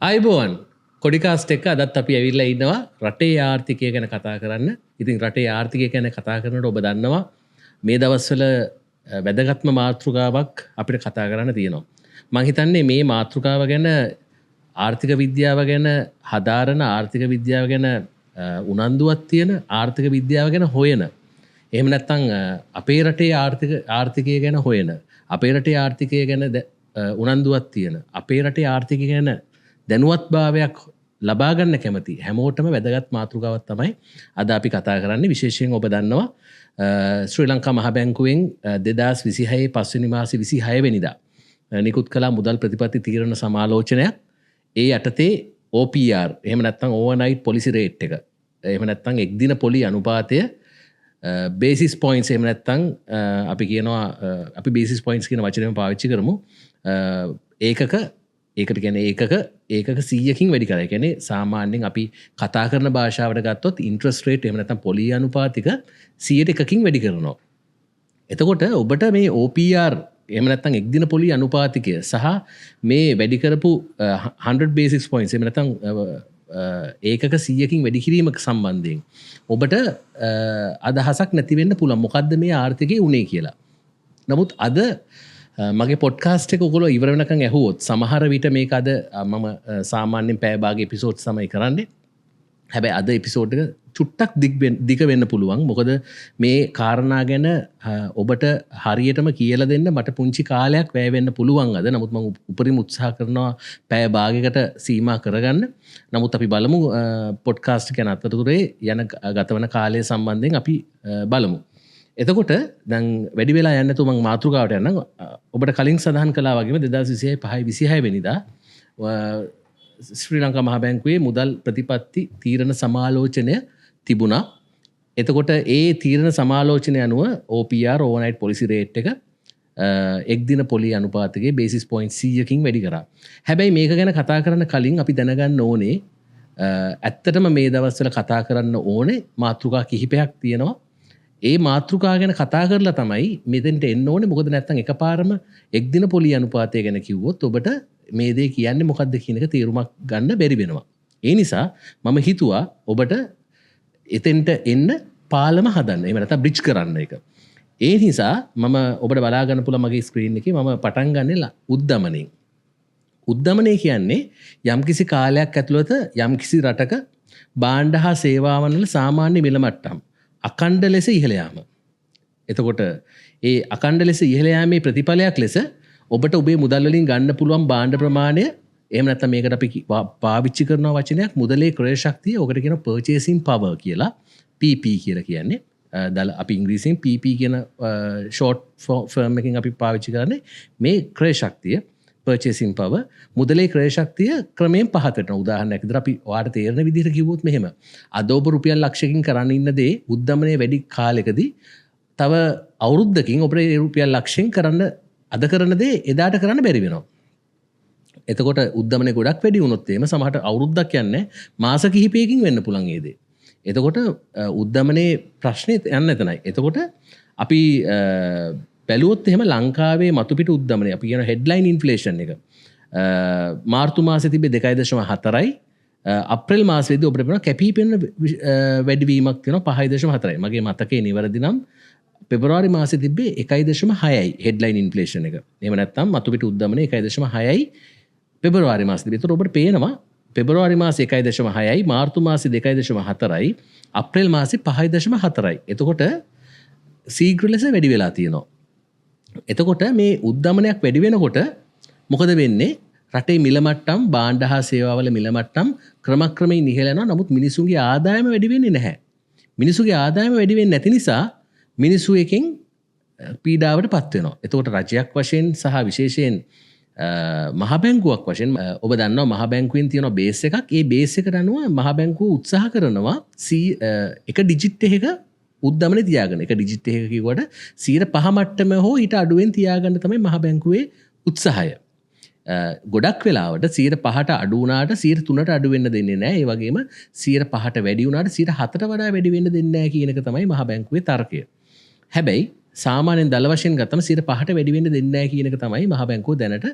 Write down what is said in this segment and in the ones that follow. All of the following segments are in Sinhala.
අයිබෝවන් කොඩිකාස්ට් එක අදත් අපි ඇවිල්ලා ඉන්නවා රටේ ආර්ථිකය ගැන කතා කරන්න. ඉතින් රටේ ආර්ථිකය ගැන කතා කරනකොට ඔබ දන්නවා මේ දවස්වල වැදගත්ම මාතෘකාවක් අපිට කතා කරන්න තියෙනවා. මම හිතන්නේ මේ මාතෘකාව ගැන ආර්ථික විද්‍යාව ගැන හදාරන ආර්ථික විද්‍යාව ගැන උනන්දුවක් තියෙන ආර්ථික විද්‍යාව ගැන හොයන එහෙම නැත්නම් අපේ රටේ ආර්ථිකය ගැන හොයන අපේ රටේ ආර්ථිකය ගැන උනන්දුවක් තියෙන අපේ රටේ ආර්ථිකය ගැන දැනුවත්භාවයක් ලබා ගන්න කැමති හැමෝටම වැදගත් මාතෘකාවක් තමයි අද අපි කතා කරන්නේ. විශේෂයෙන් ඔබ දන්නවා ශ්‍රී ලංකා මහ බැංකුවෙන් 2026 පස්වෙනි මාසේ 26 වෙනිදා නිකුත් කළ මුදල් ප්‍රතිපත්ති තීරණ සමාලෝචනයක්. ඒ යටතේ OPR එහෙම නැත්නම් ඕවර්නයිට් පොලිසි රේට් එක එහෙම නැත්නම් එක්දින පොලි අනුපාතය බේසිස් පොයින්ට්ස් එහෙම නැත්නම් අපි කියනවා අපි බේසිස් පොයින්ට්ස් කියන වචනයම පාවිච්චි කරමු. ඒකට කියන්නේ ඒකක 100කින් වැඩි කරා. ඒ කියන්නේ සාමාන්‍යයෙන් අපි කතා කරන භාෂාවට ගත්තොත් ඉන්ට්‍රස්ට් රේට් එහෙම නැත්නම් පොලි අනුපාතික 100%කින් වැඩි කරනවා. එතකොට ඔබට මේ OPR එහෙම නැත්නම් එක්දින පොලි අනුපාතිකය සහ මේ වැඩි කරපු 100 බේසිස් පොයින්ට්ස් එහෙම නැත්නම් ඒකක 100කින් වැඩි කිරීමක සම්බන්ධයෙන් ඔබට අදහසක් නැති වෙන්න පුළුවන්. මොකද්ද මේ ආර්ථිකයේ උනේ කියලා. නමුත් අද මගේ පොඩ්කාස්ට් එක ඔයගොල්ලෝ ඉවර වෙනකන් ඇහුවොත් සමහර විට මේක අද මම සාමාන්‍යයෙන් පැය භාගයේ එපිසෝඩ් තමයි කරන්නේ. හැබැයි අද එපිසෝඩ් එක චුට්ටක් දිග වෙන්න පුළුවන්. මොකද මේ කාරණා ගැන ඔබට හරියටම කියලා දෙන්න මට පුංචි කාලයක් වැය වෙන්න පුළුවන් අද. නමුත් මම උපරිම උත්සාහ කරනවා පැය භාගයකට සීමා කරගන්න. නමුත් අපි බලමු පොඩ්කාස්ට් එක යන අතරතුරේ යන ගතවන කාලය සම්බන්ධයෙන් අපි බලමු. එතකොට දැන් වැඩි වෙලා යන්න නැතුව මම මාතෘකාවට යන්නම්. ඔබට කලින් සඳහන් කළා වගේම 2026 වෙනිදා ශ්‍රී ලංකා මහ බැංකුවේ මුදල් ප්‍රතිපත්ති තීරණ සමාලෝචනය තිබුණා. එතකොට ඒ තීරණ සමාලෝචනය අනුව OPR ඕවර්නයිට් පොලිසි රේට් එක එක්දින පොලි අනුපාතකයේ බේසිස් පොයින්ට් 100කින් වැඩි කරා. හැබැයි මේක ගැන කතා කරන්න කලින් අපි දැනගන්න ඕනේ ඇත්තටම මේ දවස්වල කතා කරන්න ඕනේ මාතෘකා කිහිපයක් තියෙනවා. ඒ මාතෘකා ගැන කතා කරලා තමයි මෙතෙන්ට එන්න ඕනේ. මොකද නැත්තම් එකපාරම එක්දින පොලි අනුපාතය ගැන කිව්වොත් ඔබට මේ දේ කියන්නේ මොකද්ද කියන එක තීරුමක් ගන්න බැරි වෙනවා. ඒ නිසා මම හිතුවා ඔබට එතෙන්ට එන්න පාලම හදන්න. එහෙම නැත්නම් බ්‍රිජ් කරන්න එක. ඒ නිසා මම ඔබට බලා ගන්න පුළුවන් මගේ ස්ක්‍රීන් එකේ මම පටන් ගන්නෙ උද්දමනයෙන්. උද්දමනය කියන්නේ යම්කිසි කාලයක් ඇතුළත යම්කිසි රටක භාණ්ඩ හා සේවාවන් වල සාමාන්‍ය මිල මට්ටම් අකණ්ඩ ලෙස ඉහළ යාම. එතකොට ඒ අකණ්ඩ ලෙස ඉහළ යාමේ ප්‍රතිඵලයක් ලෙස ඔබට ඔබේ මුදල් වලින් ගන්න පුළුවන් භාණ්ඩ ප්‍රමාණය එහෙම නැත්නම් මේකට අපි පාවිච්චි කරන වචනයක් මුදලේ ක්‍රය ශක්තිය. ඔකට කියන purchasing power කියලා. PP කියලා කියන්නේ. අපි ඉංග්‍රීසියෙන් PP කියන short form එකකින් අපි පාවිච්චි කරන්නේ මේ ක්‍රය ශක්තිය. purchasing power මුදලේ ක්‍රය ශක්තිය ක්‍රමයෙන් පහත වෙනවා. උදාහරණයක් විදිහට අපි ඔයාලට තේරෙන විදිහට කිව්වොත් මෙහෙම. අද ඔබ රුපියල් ලක්ෂයකින් කරන්න ඉන්න දේ උද්දමනයේ වැඩි කාලෙකදී තව අවුරුද්දකින් ඔබට රුපියල් ලක්ෂයෙන් කරන්න අද කරන දේ එදාට කරන්න බැරි වෙනවා. එතකොට උද්දමනයේ ගොඩක් වැඩි වුණොත් එහෙම සමහරට අවුරුද්දක් යන්නේ මාස කිහිපයකින් වෙන්න පුළුවන් ඒ දේ. එතකොට උද්දමනයේ ප්‍රශ්නේ යන්න එතනයි. එතකොට අපි බැලුවොත් එහෙම ලංකාවේ මතුපිට උද්දමනය අපි කියන හෙඩ්ලයින් ඉන්ෆ්ලේෂන් එක මාර්තු මාසෙ තිබ්බේ 2.4යි අප්‍රේල් මාසෙදී ඔබට පේනවා කැපී පෙනෙන වැඩිවීමක් තියෙනවා 5.4යි. මගේ මතකයේ නිවැරදි නම් පෙබරවාරි මාසෙ තිබ්බේ 1.6යි හෙඩ්ලයින් ඉන්ෆ්ලේෂන් එක. එහෙම නැත්නම් මතුපිට උද්දමනය 1.6යි පෙබරවාරි මාසෙදී. ඒතර ඔබට පේනවා පෙබරවාරි මාසේ 1.6යි මාර්තු මාසේ 2.4යි අප්‍රේල් මාසේ 5.4යි. එතකොට ශීඝ්‍ර ලෙස වැඩි වෙලා තියෙනවා. එතකොට මේ උද්දමනයක් වැඩි වෙනකොට මොකද වෙන්නේ? රටේ මිල මට්ටම් භාණ්ඩ හා සේවාවල මිල මට්ටම් ක්‍රමක්‍රමයෙන් ඉහළ යනවා. නමුත් මිනිසුන්ගේ ආදායම වැඩි වෙන්නේ නැහැ. මිනිසුන්ගේ ආදායම වැඩි වෙන්නේ නැති නිසා මිනිසු එකෙන් පීඩාවට පත් වෙනවා. එතකොට රජයක් වශයෙන් සහ විශේෂයෙන් මහ බැංකුවක් වශයෙන් ඔබ දන්නවා මහ බැංකුවෙන් තියෙන බේස් එකක්. ඒ බේස් එකට අනුව මහ බැංකුව උත්සාහ කරනවා එක ඩිජිට් එකක උද්දමනය තියාගන්න. එක ඩිජිට් එකක කිව්වට 5% මට්ටම හෝ ඊට අඩුවෙන් තියාගන්න තමයි මහ බැංකුවේ උත්සාහය. ගොඩක් වෙලාවට 5%ට අඩු වුණාට 3%ට අඩු වෙන්න දෙන්නේ නැහැ. ඒ වගේම 5%ට වැඩි වුණාට 7%ට වඩා වැඩි වෙන්න දෙන්නේ නැහැ කියන එක තමයි මහ බැංකුවේ තර්කය. හැබැයි සාමාන්‍යයෙන් දල වශයෙන් ගත්තම 5%ට වැඩි වෙන්න දෙන්නේ නැහැ කියන එක තමයි මහ බැංකුව දැනට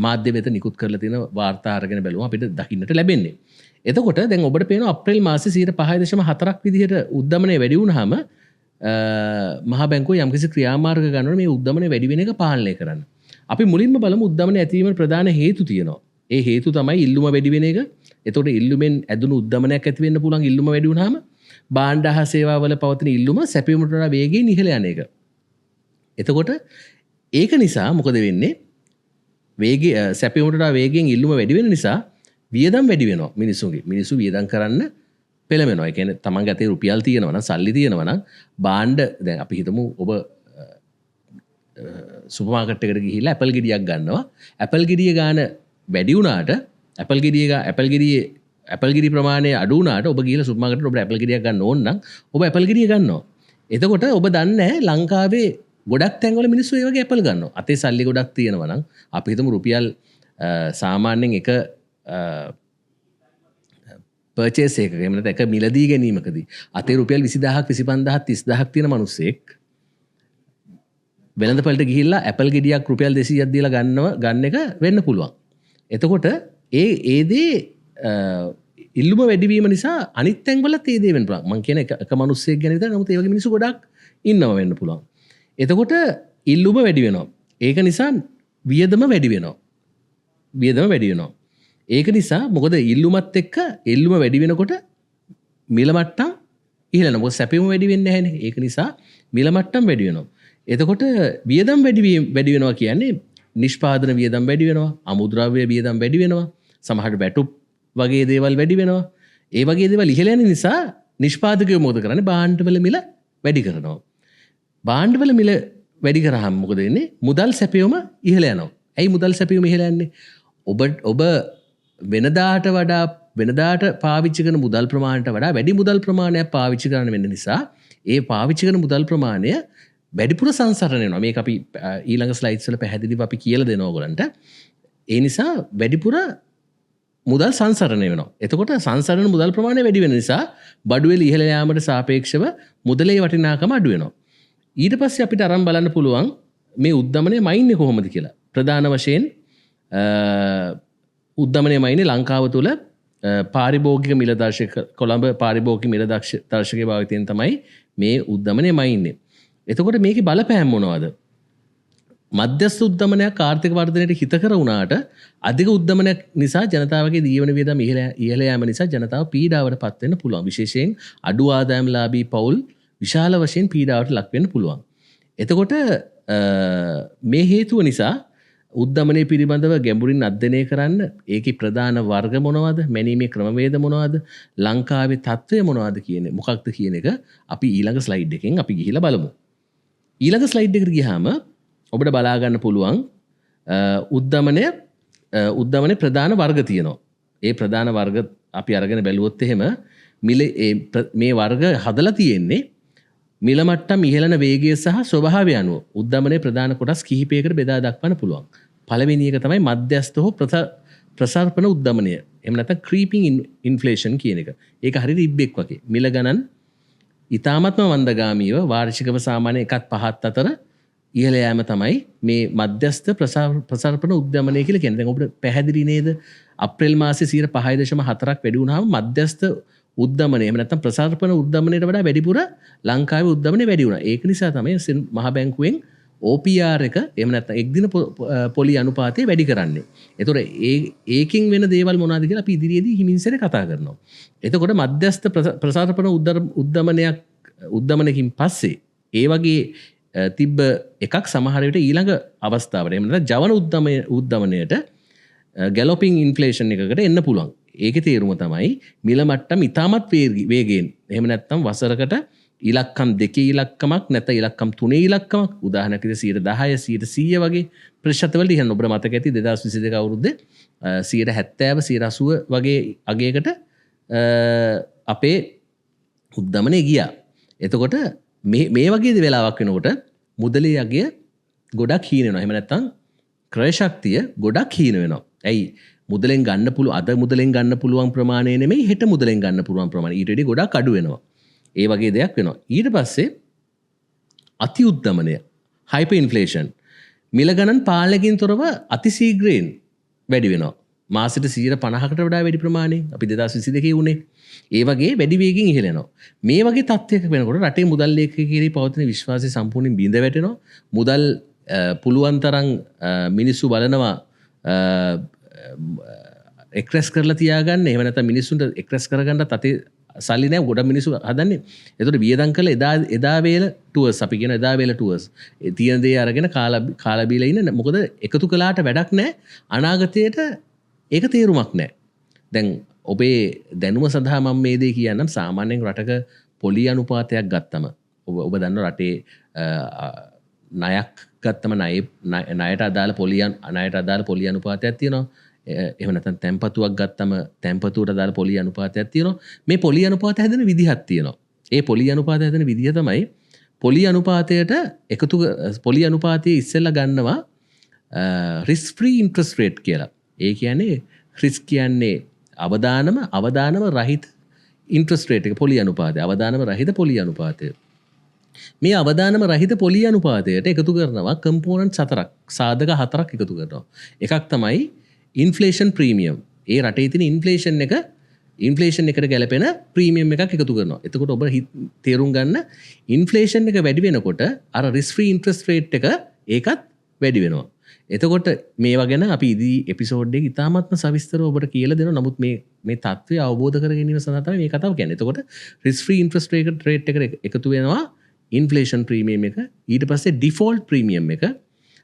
මාධ්‍ය වෙත නිකුත් කරලා තියෙන වාර්තා අරගෙන බැලුවම අපිට දකින්නට ලැබෙන්නේ. එතකොට දැන් ඔබට පේනවා අප්‍රේල් මාසේ 5.4ක් විදිහට උද්දමනය වැඩි වුණාම මහ බැංකුව යම්කිසි ක්‍රියාමාර්ග ගන්නවනේ මේ උද්දමනය වැඩි වෙන එක පාලනය කරන්න. අපි මුලින්ම බලමු උද්දමනය ඇතිවීමේ ප්‍රධාන හේතු තියෙනවා. ඒ හේතු තමයි ඉල්ලුම වැඩි වෙන එක. එතකොට ඉල්ලුමෙන් ඇදුණු උද්දමනයක් ඇති වෙන්න පුළුවන්. ඉල්ලුම වැඩි වුණාම භාණ්ඩ හා සේවා වල පවතින ඉල්ලුම සැපයීමට වඩා වේගයෙන් ඉහළ යන එක. එතකොට ඒක නිසා මොකද වෙන්නේ? සැපයීමට වඩා වේගයෙන් ඉල්ලුම වැඩි වෙන නිසා වියදම් වැඩි වෙනවා මිනිස්සුන්ගේ. මිනිස්සු වියදම් කරන්න පෙළඹෙනවා. ඒ කියන්නේ තමන්ගේ අතේ රුපියල් තියෙනවා නම් සල්ලි තියෙනවා නම් භාණ්ඩ දැන් අපි හිතමු ඔබ සුපර් මාකට් එකට ගිහිල්ලා ඇපල් ගෙඩියක් ගන්නවා. ඇපල් ගෙඩිය ගාන වැඩි වුණාට ඇපල් ගෙඩිය ප්‍රමාණය අඩු වුණාට ඔබ ගිහිල්ලා සුපර් මාකට් එකට ඔබ ඇපල් ගෙඩියක් ගන්න ඕන නම් ඔබ ඇපල් ගෙඩිය ගන්නවා. එතකොට ඔබ දන්නේ නැහැ ලංකාවේ ගොඩක් තැන්වල මිනිස්සු ඒ වගේ ඇපල් ගන්නවා. අතේ සල්ලි ගොඩක් තියෙනවා නම් අපි හිතමු රුපියල් සාමාන්‍යයෙන් එක පර්චේස් එකක එහෙම නැත්නම් එක මිලදී ගැනීමකදී අතේ රුපියල් 20000ක් 25000ක් 30000ක් තියෙන මිනිස්සෙක් වෙළඳපළට ගිහිල්ලා ඇපල් ගෙඩියක් රුපියල් 200ක් දීලා ගන්න එක වෙන්න පුළුවන්. එතකොට ඒ දේ ඉල්ලුම වැඩිවීම නිසා අනිත් තැන්වලත් ඒ දේ වෙන්න පුළුවන්. මම කියන එක මිනිස්සෙක් ගැන විතර නමුත් ඒ වගේ මිනිස්සු ගොඩක් ඉන්නව වෙන්න පුළුවන්. එතකොට ඉල්ලුම වැඩි වෙනවා. ඒක නිසා වියදම වැඩි වෙනවා. ඒක නිසා මොකද ඉල්ලුමත් එක්ක ඉල්ලුම වැඩි වෙනකොට මිල මට්ටම් ඉහළ යනවා. මොකද සැපයීම වැඩි වෙන්නේ නැහැනේ. ඒක නිසා මිල මට්ටම් වැඩි වෙනවා. එතකොට වියදම් වැඩි වෙනවා කියන්නේ නිෂ්පාදන වියදම් වැඩි වෙනවා, අමුද්‍රව්‍ය වියදම් වැඩි වෙනවා, සමහරට බැටුප් වගේ දේවල් වැඩි වෙනවා. ඒ වගේ දේවල් ඉහළ යන නිසා නිෂ්පාදකයෝ මොකද කරන්නේ? භාණ්ඩවල මිල වැඩි කරනවා. භාණ්ඩවල මිල වැඩි කරාම මොකද වෙන්නේ? මුදල් සැපයීම ඉහළ යනවා. ඇයි මුදල් සැපයීම ඉහළ යන්නේ? ඔබ වෙනදාට පාවිච්චි කරන මුදල් ප්‍රමාණයට වඩා වැඩි මුදල් ප්‍රමාණයක් පාවිච්චි කරන්න වෙන නිසා ඒ පාවිච්චි කරන මුදල් ප්‍රමාණය වැඩිපුර සංසරණය වෙනවා. මේක අපි ඊළඟ ස්ලයිඩ්ස් වල පැහැදිලිව අපි කියලා දෙනවා ඔයගලන්ට. ඒ නිසා වැඩිපුර මුදල් සංසරණය වෙනවා. එතකොට සංසරණ මුදල් ප්‍රමාණය වැඩි වෙන නිසා බඩුවල ඉහළ යාමට සාපේක්ෂව මුදලේ වටිනාකම අඩු වෙනවා. ඊට පස්සේ අපිට අරන් බලන්න පුළුවන් මේ උද්දමනය මයින්නේ කොහොමද කියලා. ප්‍රධාන වශයෙන් උද්දමනය මයින්නේ ලංකාව තුළ පාරිභෝගික මිල දර්ශක කොළඹ පාරිභෝගික මිල දර්ශකයේ භාවිතයෙන් තමයි මේ උද්දමනය මයින්නේ. එතකොට මේකේ බලපෑම් මොනවද? මධ්‍යස්ථ උද්දමනයක් ආර්ථික වර්ධනයට හිතකර වුණාට අධික උද්දමනයක් නිසා ජනතාවගේ ජීවන වියදම් ඉහළ යාම නිසා ජනතාව පීඩාවට පත් වෙන්න පුළුවන්. විශේෂයෙන් අඩු ආදායම්ලාභී පවුල් විශාල වශයෙන් පීඩාවට ලක් වෙන්න පුළුවන්. එතකොට මේ හේතුව නිසා උද්දමනය පිළිබඳව ගැඹුරින් අධ්‍යයනය කරන්න ඒකේ ප්‍රධාන වර්ග මොනවද? මැනීමේ ක්‍රමවේද මොනවද? ලංකාවේ තත්ත්වය මොනවද කියන්නේ මොකක්ද කියන එක අපි ඊළඟ ස්ලයිඩ් එකෙන් අපි ගිහිලා බලමු. ඊළඟ ස්ලයිඩ් එකට ගියාම ඔබට බලා ගන්න පුළුවන් උද්දමනයේ ප්‍රධාන වර්ග තියෙනවා. ඒ ප්‍රධාන වර්ග අපි අරගෙන බැලුවොත් එහෙම මේ වර්ග හදලා තියෙන්නේ මිල මට්ටම් ඉහළන වේගය සහ ස්වභාවය අනුව උද්දමනයේ ප්‍රධාන කොටස් කිහිපයකට බෙදා දක්වන්න පුළුවන්. පළවෙනි එක තමයි මධ්‍යස්ථ හෝ ප්‍රසර්පන උද්දමනය. එහෙම නැත්නම් ක්‍රීපින් ඉන්ෆ්ලේෂන් කියන එක. ඒක හරියට ඉබ්බෙක් වගේ. මිල ගණන් ඊ타මත්ම මන්දගාමීව වාර්ෂිකව සාමාන්‍ය 1.5 අතර ඉහළ යෑම තමයි මේ මධ්‍යස්ථ ප්‍රසර්පන උද්දමනය කියලා කියන්නේ. දැන් ඔබට පැහැදිලි නේද? අප්‍රේල් මාසේ 5.4ක් වැඩි වුණාම මධ්‍යස්ථ උද්දමනය එහෙම නැත්නම් ප්‍රසර්පන උද්දමනයට වඩා වැඩිපුර ලංකාවේ උද්දමනය වැඩි වුණා. ඒක නිසා තමයි මහ බැංකුවෙන් OPR එක එහෙම නැත්නම් එක්දින පොලි අනුපාතය වැඩි කරන්නේ. ඒතොර ඒකෙන් වෙන දේවල් මොනවද කියලා අපි ඉදිරියේදී හිමින්සරේ කතා කරනවා. එතකොට මධ්‍යස්ථ ප්‍රසර්පන උද්දමනකින් පස්සේ ඒ වගේ තිබ්බ එකක් සමහර විට ඊළඟ අවස්ථාවට එහෙම නැත්නම් ජවන උද්දමනයට ගැලොපින් ඉන්ෆ්ලේෂන් එකකට එන්න පුළුවන්. ඒකේ තේරුම තමයි මිල මට්ටම් ඉතාමත් වේගයෙන් එහෙම නැත්නම් වසරකට ඉලක්කම් 2 ඉලක්කමක් නැත්නම් ඉලක්කම් 3 ඉලක්කමක් උදාහරණයක් විදිහට 10 100 වගේ ප්‍රතිශතවලට ඉහළ ඔබට මතක ඇති 2022 අවුරුද්දේ 70 80 වගේ අගයකට අපේ උද්දමනය ගියා. එතකොට මේ වගේ වෙලාවක් වෙනකොට මුදලේ අගය ගොඩක් හීන වෙනවා. එහෙම නැත්නම් ක්‍රය ශක්තිය ගොඩක් හීන වෙනවා. ඇයි? මුදලෙන් ගන්න අද මුදලෙන් ගන්න පුළුවන් ප්‍රමාණය නෙමෙයි හෙට මුදලෙන් ගන්න පුළුවන් ප්‍රමාණය ඊට වඩා ගොඩක් අඩු වෙනවා. ඒ වගේ දෙයක් වෙනවා. ඊට පස්සේ අති උද්දමනය හයිපර් ඉන්ෆ්ලේෂන් මිල ගණන් පාලනයකින් තොරව අතිශීඝ්‍රයෙන් වැඩි වෙනවා. මාසෙට 50%කට වඩා වැඩි ප්‍රමාණයක් අපි 2022 වුණේ. ඒ වගේ වැඩි වේගකින් ඉහළ යනවා. මේ වගේ තත්ත්වයක වෙනකොට රටේ මුදල් ලේඛකයෙකු කෙරෙහි පවතින විශ්වාසය සම්පූර්ණයෙන් බිඳ වැටෙනවා. මුදල් පුළුවන් තරම් මිනිස්සු බලනවා එක්ස්ප්‍රෙස් කරලා තියාගන්න. එහෙම නැත්නම් මිනිස්සුන්ට එක්ස්ප්‍රෙස් කරගන්න තතේ සල්ලි නැහැ. ගොඩක් මිනිස්සු හදන්නේ. ඒතකොට වියදම් කළ එදා වේල ටුවර්ස් අපි කියන එදා වේල ටුවර්ස්. ඒ තියෙන දේ අරගෙන කාලා බීලා ඉන්න. මොකද එකතු කළාට වැඩක් නැහැ. අනාගතයට ඒක තේරුමක් නැහැ. දැන් ඔබේ දැනුම සඳහා මම මේ දේ කියන්නම්. සාමාන්‍යයෙන් රටක පොලි අනුපාතයක් ගත්තම ඔබ දන්න රටේ ණයක් ගත්තම ණයට අදාළ පොලි අනුපාතයක් තියෙනවා. එහෙම නැත්නම් තැන්පතුවක් ගත්තම තැන්පතුවට අදාළ පොලි අනුපාතයක් තියෙනවා. මේ පොලි අනුපාත හැදෙන විදිහක් තියෙනවා. ඒ පොලි අනුපාත හැදෙන විදිහ තමයි පොලි අනුපාතයට පොලි අනුපාතයේ ඉස්සෙල්ලා ගන්නවා risk free interest rate කියලා. ඒ කියන්නේ risk කියන්නේ අවදානම රහිත interest rate එක පොලි අනුපාතය. අවදානම රහිත පොලි අනුපාතය. මේ අවදානම රහිත පොලි අනුපාතයට එකතු කරනවා කම්පෝනන්ට් 4ක් සාධක 4ක් එකතු කරනවා. එකක් තමයි ඉන්ෆ්ලේෂන් ප්‍රීමියම්. ඒ රටේ තියෙන ඉන්ෆ්ලේෂන් එකට ගැලපෙන ප්‍රීමියම් එකක් එකතු කරනවා. එතකොට ඔබ තේරුම් ගන්න ඉන්ෆ්ලේෂන් එක වැඩි වෙනකොට අර risk free interest rate එක ඒකත් වැඩි වෙනවා. එතකොට මේවා ගැන අපි ඉදී එපිසෝඩ් එකේ ඉතාමත්ම සවිස්තරව ඔබට කියලා දෙනවා. නමුත් මේ தත්ත්වය අවබෝධ කර ගැනීම සඳහා තමයි මේ කතාව කියන්නේ. එතකොට risk free interest rate එකට එකතු වෙනවා ඉන්ෆ්ලේෂන් ප්‍රීමියම් එක. ඊට පස්සේ ඩිෆෝල්ට් ප්‍රීමියම් එක.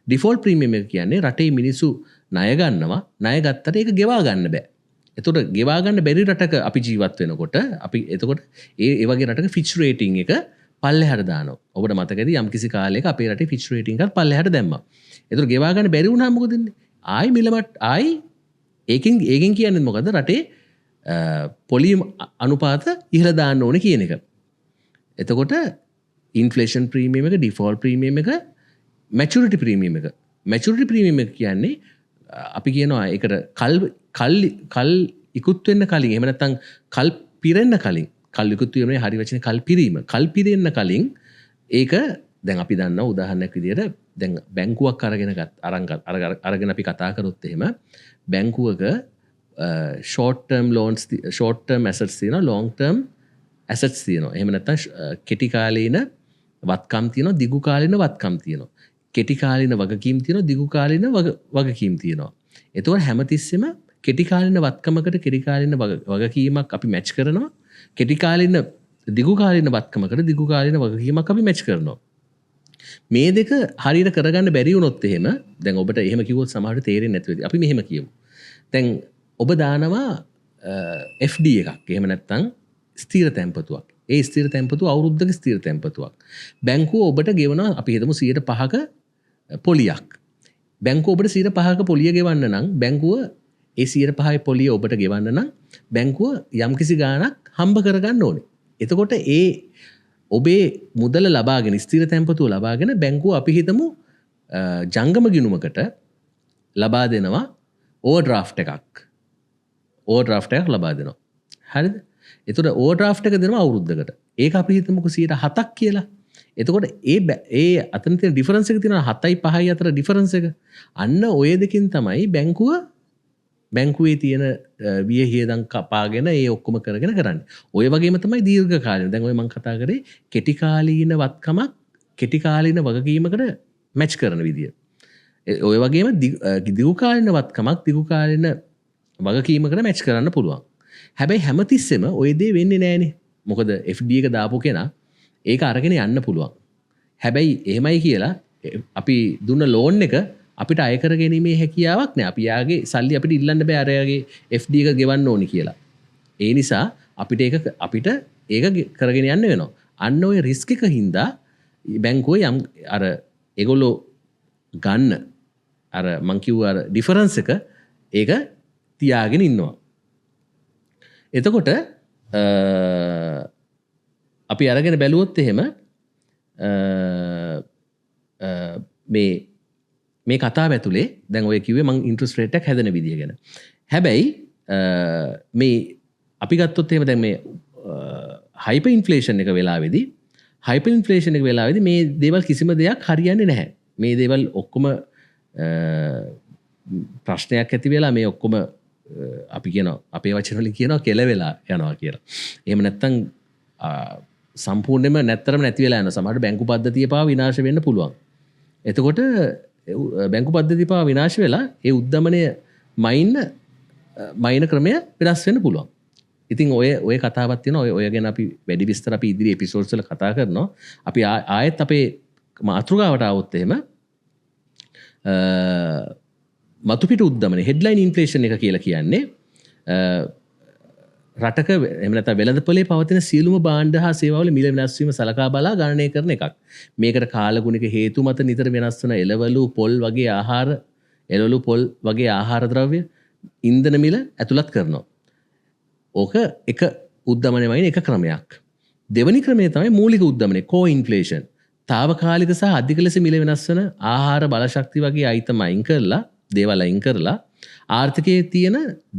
ඩිෆෝල්ට් ප්‍රීමියම් එක කියන්නේ රටේ මිනිස්සු ණය ගන්නවා. ණය ගත්තට ඒක ගෙවා ගන්න බෑ. එතකොට ගෙවා ගන්න බැරි රටක අපි ජීවත් වෙනකොට අපි එතකොට ඒ වගේ රටක ෆිච් රේටින් එක පල්ලෙහාට දානවා. ඔබට මතකද යම්කිසි කාලයක අපේ රටේ ෆිච් රේටින් එකත් පල්ලෙහාට දැම්මා. එතකොට ගෙවා ගන්න බැරි වුණාම මොකද වෙන්නේ? ඒකෙන් කියන්නේ මොකද? රටේ පොලි අනුපාත ඉහළ දාන්න ඕනේ කියන එක. එතකොට ඉන්ෆ්ලේෂන් ප්‍රීමියම් එක, ඩිෆෝල්ට් ප්‍රීමියම් එක, මැචුරිටි ප්‍රීමියම් එක. මැචුරිටි ප්‍රීමියම් එක කියන්නේ අපි කියනවා ඒකට කල් ඉක්ුත් වෙන්න කලින් එහෙම නැත්නම් කල් පිරෙන්න කලින් කල් ඉක්ුත් වීමේ හරි වචනේ කල් පිරීම. කල් පිරෙන්න කලින් ඒක දැන් අපි දන්නවා උදාහරණයක් විදියට දැන් බැංකුවක් අරගෙන අපි කතා කරොත් එහෙම බැංකුවක short term loans short term assets තියෙනවා, long term assets තියෙනවා. එහෙම නැත්නම් කෙටි කාලීන වත්කම් තියෙනවා, දිගු කාලීන වත්කම් තියෙනවා. කෙටි කාලීන වගකීම් තියෙනවා, දිගු කාලීන වගකීම් තියෙනවා. එතකොට හැමතිස්සෙම කෙටි කාලීන වත්කමකට කෙටි කාලීන වගකීමක් අපි මැච් කරනවා. කෙටි කාලීන දිගු කාලීන වත්කමකට දිගු කාලීන වගකීමක් අපි මැච් කරනවා. මේ දෙක හරියට කරගන්න බැරි වුණොත් එහෙම දැන් ඔබට එහෙම කිව්වොත් සමහරට තේරෙන්නේ නැති වෙයි. අපි මෙහෙම කියමු. දැන් ඔබ දානවා FD එකක්. එහෙම නැත්නම් ස්ථිර තැන්පතුවක්. ඒ ස්ථිර තැන්පතුව අවුරුද්දක ස්ථිර තැන්පතුවක්. බැංකුව ඔබට ගෙවනවා අපි හිතමු 5%ක පොලියක්. බැංකුව ඔබට 5%ක පොලිය ගෙවන්න නම් බැංකුව ඒ 5% පොලිය ඔබට ගෙවන්න නම් බැංකුව යම්කිසි ගාණක් හම්බ කරගන්න ඕනේ. එතකොට ඒ ඔබේ මුදල ලබාගෙන ස්ථිර තැන්පතුව ලබාගෙන බැංකුව අපි හිතමු ජංගම ගිණුමකට ලබා දෙනවා ඕවර්ඩ්‍රාෆ්ට් එකක්. ඕවර්ඩ්‍රාෆ්ට් එකක් ලබා දෙනවා. හරිද? එතකොට ඕවර්ඩ්‍රාෆ්ට් එක දෙනවා අවුරුද්දකට. ඒක අපි හිතමුකෝ 7ක් කියලා. එතකොට ඒ අතන තියෙන ඩිෆරන්ස් එක තියෙනවා 7යි 5යි අතර ඩිෆරන්ස් එක. අන්න ඔය දෙකෙන් තමයි බැංකුවේ තියෙන වියහියදම් කපාගෙන ඒ ඔක්කොම කරගෙන කරන්නේ. ඔය වගේම තමයි දීර්ඝ කාලීන. දැන් ඔය මම කතා කරේ කෙටි කාලීන වත්කමක් කෙටි කාලීන වගකීමකට මැච් කරන විදිය. ඔය වගේම දිගු කාලීන වත්කමක් දිගු කාලීන වගකීමකට මැච් කරන්න පුළුවන්. හැබැයි හැමතිස්සෙම ඔය දේ වෙන්නේ නැහනේ. මොකද FD එක දාපු කෙනා ඒක අරගෙන යන්න පුළුවන්. හැබැයි එහෙමයි කියලා අපි දුන්න ලෝන් එක අපිට අය කර ගැනීමේ හැකියාවක් නැහැ. අපි යාගේ සල්ලි අපිට ඉල්ලන්න බෑ අර යාගේ FD එක ගෙවන්න ඕනි කියලා. ඒ නිසා අපිට ඒක කරගෙන යන්න වෙනවා. අන්න ඔය රිස්ක් එක හින්දා බැංකුවේ යම් අර ඒගොල්ලෝ ගන්න අර මං කිව්ව අර ඩිෆරන්ස් එක ඒක තියාගෙන ඉන්නවා. එතකොට අපි අරගෙන බැලුවොත් එහෙම මේ කතාව ඇතුලේ දැන් ඔය කිව්වේ මං ඉන්ට්‍රස්ට් රේට් එකක් හැදෙන විදිය ගැන. හැබැයි මේ අපි ගත්තොත් එහෙම දැන් මේ හයිපර් ඉන්ෆ්ලේෂන් එක වෙලාවේදී මේ දේවල් කිසිම දෙයක් හරියන්නේ නැහැ. මේ දේවල් ඔක්කොම ප්‍රශ්නයක් ඇති වෙලා මේ ඔක්කොම අපි කියන අපේ වචනවලින් කියනවා කෙලවෙලා යනවා කියලා. එහෙම නැත්නම් සම්පූර්ණයෙන්ම නැත්තරම නැති වෙලා යනවා. සමහරට බැංකු පද්ධතිය පාව විනාශ වෙන්න පුළුවන්. එතකොට බැංකු පද්ධතිය පාව විනාශ වෙලා ඒ උද්දමනය මයින ක්‍රමය වෙනස් වෙන්න පුළුවන්. ඉතින් ඔය කතාවක් තියෙනවා. ඔය ගැන අපි වැඩි විස්තර අපි ඉදිරි එපිසෝඩ්ස් වල කතා කරනවා. අපි ආයෙත් අපේ මාතෘකාවට ආවොත් එහෙම මතුපිට උද්දමනය හෙඩ්ලයින් ඉන්ෆ්ලේෂන් එක කියලා කියන්නේ රටක එහෙම නැත්නම් වෙළඳපොලේ පවතින සියලුම භාණ්ඩ හා සේවාවල මිල වෙනස් වීම සලකා බලා ගණනය කරන එකක්. මේකට කාලගුණික හේතු මත නිතර වෙනස් වන එළවලු පොල් වගේ ආහාර ද්‍රව්‍ය ඉන්ධන මිල ඇතුළත් කරනවා. ඕක එක උද්දමනය වයින් එක ක්‍රමයක්. දෙවැනි ක්‍රමය තමයි මූලික උද්දමනය කෝ ඉන්ෆ්ලේෂන්. තාවකාලික සහ අධික ලෙස මිල වෙනස් වන ආහාර බලශක්ති වගේ අයිතම් අයින් කරලා දේවල් අයින් කරලා ආර්ථිකයේ තියෙන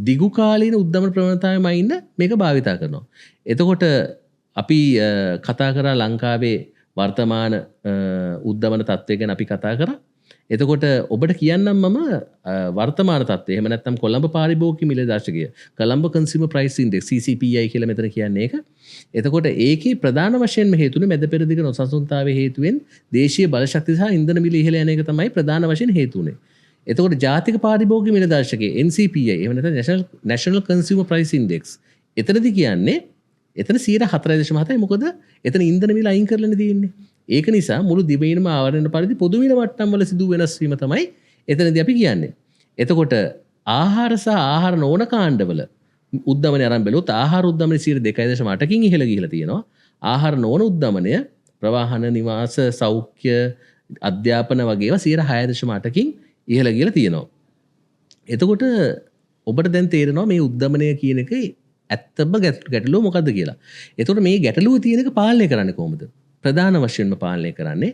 දිගු කාලීන උද්දමන ප්‍රවණතාවයම අයින්න මේක භාවිතා කරනවා. එතකොට අපි කතා කරා ලංකාවේ වර්තමාන උද්දමන තත්ත්වය ගැන අපි කතා කරා. එතකොට ඔබට කියන්නම් මම වර්තමාන තත්ත්වය එහෙම නැත්නම් කොළඹ පාරිභෝගික මිල දර්ශකය Colombo consumer price index CCPI කියලා මෙතන කියන්නේ ඒක. එතකොට ඒකේ ප්‍රධාන වශයෙන්ම හේතුනේ මැද පෙරදිග නොසන්සුන්තාවයේ හේතුවෙන් දේශීය බලශක්තිය සහ ඉන්ධන මිල ඉහළ යන එක තමයි ප්‍රධාන වශයෙන් හේතුනේ. එතකොට ජාතික පාරිභෝගික මිල දර්ශකය NCPI එහෙම නැත්නම් National Consumer Price Index එතනදී කියන්නේ එතන 4.7යි මොකද එතන ඉන්ධන මිල අයින් කරලානේ තියෙන්නේ. ඒක නිසා මුළු දිවයිනම ආවරණ පරිදි පොදු මිල මට්ටම් වල සිදු වෙනස් වීම තමයි එතනදී අපි කියන්නේ. එතකොට ආහාර සහ ආහාර නොවන කාණ්ඩවල උද්දමනය අරන් බැලුවොත් ආහාර උද්දමනය 2.8කින් ඉහළ ගිහිලා තියෙනවා. ආහාර නොවන උද්දමනය ප්‍රවාහන නිවාස සෞඛ්‍ය අධ්‍යාපන වගේ ඒවා 6.8කින් ඉහළ ගිහිලා තියෙනවා. එතකොට ඔබට දැන් තේරෙනවා මේ උද්දමනය කියන එක ඇත්තම ගැටලුව මොකද්ද කියලා. එතකොට මේ ගැටලුව තියෙන එක පාලනය කරන්නේ කොහොමද? ප්‍රධාන වශයෙන්ම පාලනය කරන්නේ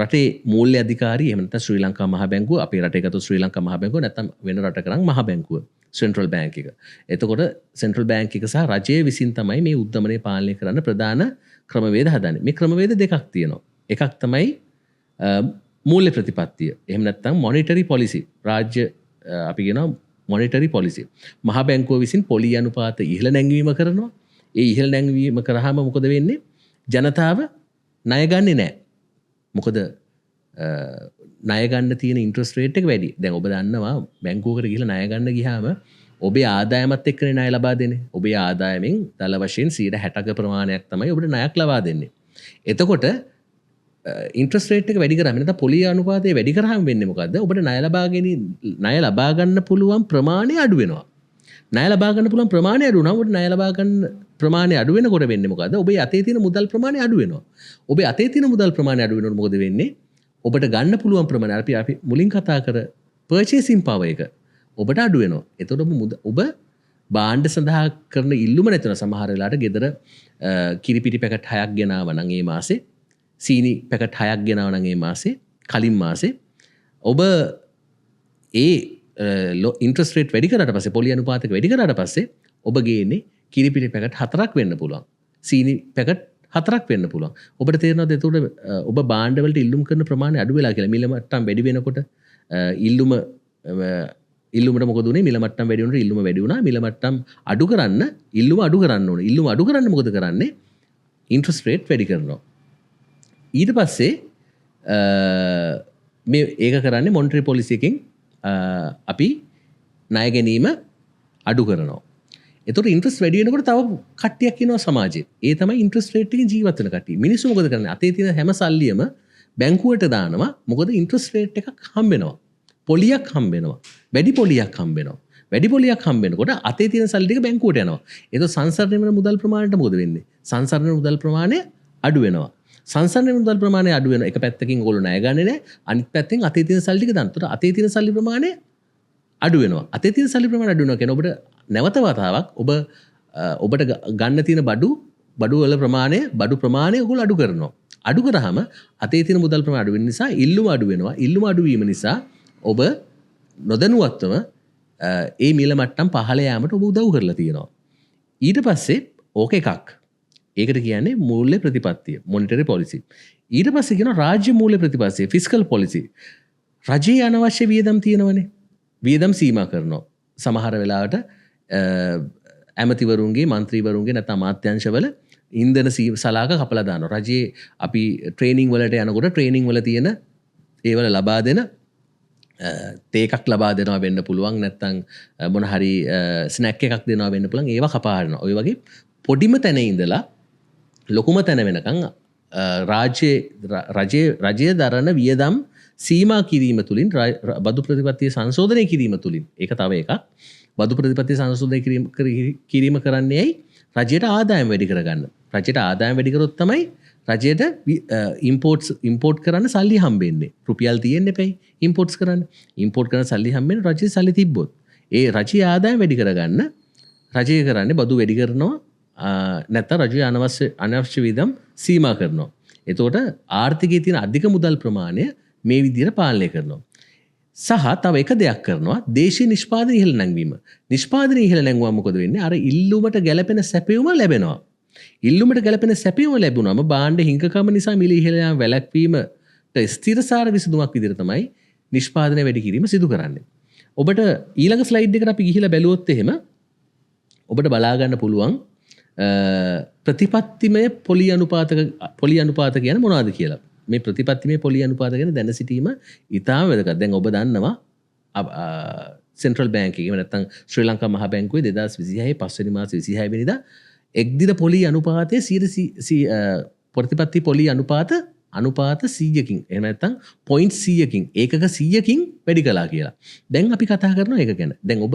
රටේ මූල්‍ය අධිකාරී එහෙම නැත්නම් ශ්‍රී ලංකා මහ බැංකුව අපේ රටේ ගත්තොත් ශ්‍රී ලංකා මහ බැංකුව නැත්නම් වෙන රටක නම් මහ බැංකුව සෙන්ට්‍රල් බැංක් එක. එතකොට සෙන්ට්‍රල් බැංක් එක සහ රජය විසින් තමයි මේ උද්දමනය පාලනය කරන්න ප්‍රධාන ක්‍රමවේද හදන්නේ. මේ ක්‍රමවේද දෙකක් තියෙනවා. එකක් තමයි මූල්‍ය ප්‍රතිපත්තිය. එහෙම නැත්නම් මොනිටරි පොලිසි. රාජ්‍ය අපි කියනවා මොනිටරි පොලිසි. මහ බැංකුව විසින් පොලි අනුපාත ඉහළ නැංවීම කරනවා. ඒ ඉහළ නැංවීම කරාම මොකද වෙන්නේ? ජනතාව ණය ගන්නේ නැහැ. මොකද ණය ගන්න තියෙන ඉන්ට්‍රස්ට් රේට් එක වැඩි. දැන් ඔබ දන්නවා බැංකුවකට ගිහලා ණය ගන්න ගියාම ඔබේ ආදායමත් එක්කනේ ණය ලබා දෙන්නේ. ඔබේ ආදායමෙන් දල වශයෙන් 60% ප්‍රමාණයක් තමයි ඔබට ණයක් ලබා දෙන්නේ. එතකොට ඉන්ට්‍රස්ට් රේට් එක වැඩි කරාම නැත්නම් පොලිය අනුපාතය වැඩි කරාම වෙන්නේ මොකද්ද? ඔබට ණය ලබා ගන්න පුළුවන් ප්‍රමාණය අඩු වෙනවා. ණය ලබා ගන්න පුළුවන් ප්‍රමාණය අඩු වුණාම ඔබට ණය ලබා ගන්න ප්‍රමාණය අඩු වෙනකොට වෙන්නේ මොකද්ද? ඔබේ අතේ තියෙන මුදල් ප්‍රමාණය අඩු වෙනවා. ඔබේ අතේ තියෙන මුදල් ප්‍රමාණය අඩු වෙනකොට මොකද වෙන්නේ? ඔබට ගන්න පුළුවන් ප්‍රමාණය අපි මුලින් කතා කර purchasing power එක ඔබට අඩු වෙනවා. එතකොට ඔබ භාණ්ඩ සඳහා කරන ඉල්ලුම නැතුන සමහර වෙලාවට ගෙදර කිරිපිටි පැකට් 6ක් ගෙනාවා නම් ඒ මාසේ සීනි පැකට් 6ක් ගෙනාවා නම් ඒ මාසේ කලින් මාසේ ඔබ ඒ ඉන්ට්‍රස්ට් රේට් වැඩි කරාට පස්සේ පොලි අනුපාතක වැඩි කරාට පස්සේ ඔබ ගේන්නේ කිරිපිටි පැකට් 4ක් වෙන්න පුළුවන්. සීනි පැකට් 4ක් වෙන්න පුළුවන්. ඔබට තේරෙනවද එතකොට ඔබ භාණ්ඩ වලට ඉල්ලුම් කරන ප්‍රමාණය අඩු වෙලා කියලා. මිල මට්ටම් වැඩි වෙනකොට ඉල්ලුමට මොකද උනේ? මිල මට්ටම් වැඩි වුණාට ඉල්ලුම වැඩි වුණා. මිල මට්ටම් අඩු කරන්න ඉල්ලුම අඩු කරන්න ඕනේ. ඉල්ලුම අඩු කරන්න මොකද කරන්නේ? ඉන්ට්‍රස්ට් රේට් වැඩි කරනවා. ඊට පස්සේ මේ ඒක කරන්නේ මොනිටරි පොලිසි එකෙන් අපි ණය ගැනීම අඩු කරනවා. එතකොට ඉන්ට්‍රස්ට් වැඩි වෙනකොට තව කට්ටියක් ඉන්නවා සමාජයේ. ඒ තමයි ඉන්ට්‍රස්ට් රේට් එකෙන් ජීවත් වෙන කට්ටිය. මිනිස්සු මොකද කරන්නේ? අතේ තියෙන හැම සල්ලියම බැංකුවට දානවා. මොකද ඉන්ට්‍රස්ට් රේට් එකක් හම්බ වෙනවා. පොලියක් හම්බ වෙනවා. වැඩි පොලියක් හම්බ වෙනවා. වැඩි පොලියක් හම්බ වෙනකොට අතේ තියෙන සල්ලි ටික බැංකුවට යනවා. එතකොට සංසරණය වෙන මුදල් ප්‍රමාණයට මොකද වෙන්නේ? සංසරණ මුදල් ප්‍රමාණය අඩු වෙනවා. සංසරණ මුදල් ප්‍රමාණය අඩු වෙනවා. එක පැත්තකින් ඕගොල්ලෝ ණය ගන්නේ නැහැ. අනිත් පැත්තෙන් අතේ තියෙන සල්ලි ටික දාන්න. එතකොට අතේ තියෙන සල්ලි ප්‍රමාණය අඩු වෙනවා. අතේ තියෙන සල්ලි ප්‍රමාණය අඩු වෙනවා කියන්නේ ඔබට නැවත වතාවක් ඔබට ගන්න තියෙන බඩු වල ප්‍රමාණය ඔයගොල්ලෝ අඩු කරනවා. අඩු කරාම අතේ තියෙන මුදල් ප්‍රමාණය අඩු වෙන නිසා ඉල්ලුම අඩු වෙනවා. ඉල්ලුම අඩු වීම නිසා ඔබ නොදැනුවත්වම ඒ මිල මට්ටම් පහළ යාමට ඔබ උදව් කරලා තියෙනවා. ඊට පස්සේ ඕක එකක්. ඒකට කියන්නේ මූල්‍ය ප්‍රතිපත්තිය, මොනිටරි පොලිසි. ඊට පස්සේ කියනවා රාජ්‍ය මූල්‍ය ප්‍රතිපත්තිය, ෆිස්කල් පොලිසි. රජයේ අනවශ්‍ය වියදම් තියෙනවනේ. වියදම් සීමා කරනවා. සමහර වෙලාවට ඇමතිවරුන්ගේ මන්ත්‍රීවරුන්ගේ නැත්නම් අමාත්‍යාංශවල ඉන්ධන සලාක කපලා දානවා. රජයේ අපි ට්‍රේනින් වලට යනකොට ට්‍රේනින් වල තියෙන ඒවල ලබා දෙන තේකක් ලබා දෙනවා වෙන්න පුළුවන්, නැත්නම් මොන හරි ස්නැක් එකක් දෙනවා වෙන්න පුළුවන්. ඒවා කපා හරිනවා. ඔය වගේ පොඩිම තැන ඉඳලා ලොකුම තැන වෙනකන් රජය දරන වියදම් සීමා කිරීම තුළින් බදු ප්‍රතිපත්තිය සංශෝධනය කිරීම තුළින්, ඒක තව එකක්, බදු ප්‍රතිපත්තිය සංශෝධනය කිරීම කරන්නේ ඇයි? රජයට ආදායම් වැඩි කරගන්න. රජයට ආදායම් වැඩි කරොත් තමයි රජයට ඉම්පෝර්ට් කරන්න සල්ලි හම්බෙන්නේ. රුපියල් තියෙන්න එපයි ඉම්පෝර්ට්ස් කරන්න. ඉම්පෝර්ට් කරන සල්ලි හම්බෙන්නේ රජයේ සල්ලි තිබ්බොත්. ඒ රජයේ ආදායම් වැඩි කරගන්න රජය කරන්නේ බදු වැඩි කරනවා, නැත්නම් රජයේ අනවශ්‍ය වියදම් සීමා කරනවා. එතකොට ආර්ථිකයේ තියෙන අධික මුදල් ප්‍රමාණය මේ විදිහට පාලනය කරනවා. සහ තව එක දෙයක් කරනවා, දේශීය නිෂ්පාදන ඉහළ නැංවීම. නිෂ්පාදනය ඉහළ නැංවුවම මොකද වෙන්නේ? අර ඉල්ලුමට ගැළපෙන සැපයුම ලැබෙනවා. ඉල්ලුමට ගැළපෙන සැපයුම ලැබුණාම භාණ්ඩ හිඟකම නිසා මිල ඉහළ යාම වැළැක්වීමට ස්ථිරසාර විසඳුමක් විදිහට තමයි නිෂ්පාදනය වැඩි කිරීම සිදු කරන්නේ. ඔබට ඊළඟ ස්ලයිඩ් එකට අපි ගිහිලා බැලුවොත් එහෙම ඔබට බලා ගන්න පුළුවන් ප්‍රතිපත්තිමය පොලි අනුපාත කියන්නේ මොනවද කියලා. මේ ප්‍රතිපත්තිමය පොලි අනුපාත ගැන දැන සිටීම ඉතාම වැදගත්. දැන් ඔබ දන්නවා සෙන්ට්‍රල් බැංක් එකේ නැත්නම් ශ්‍රී ලංකා මහ බැංකුවේ 2026 පස්වෙනි මාසේ 26 වෙනිදා එක්දින පොලි අනුපාතයේ 100 ප්‍රතිපත්ති පොලි අනුපාත 100කින් එහෙම නැත්නම් 0.100කින් ඒකක 100කින් වැඩි කළා කියලා. දැන් අපි කතා කරනවා ඒක ගැන. දැන් ඔබ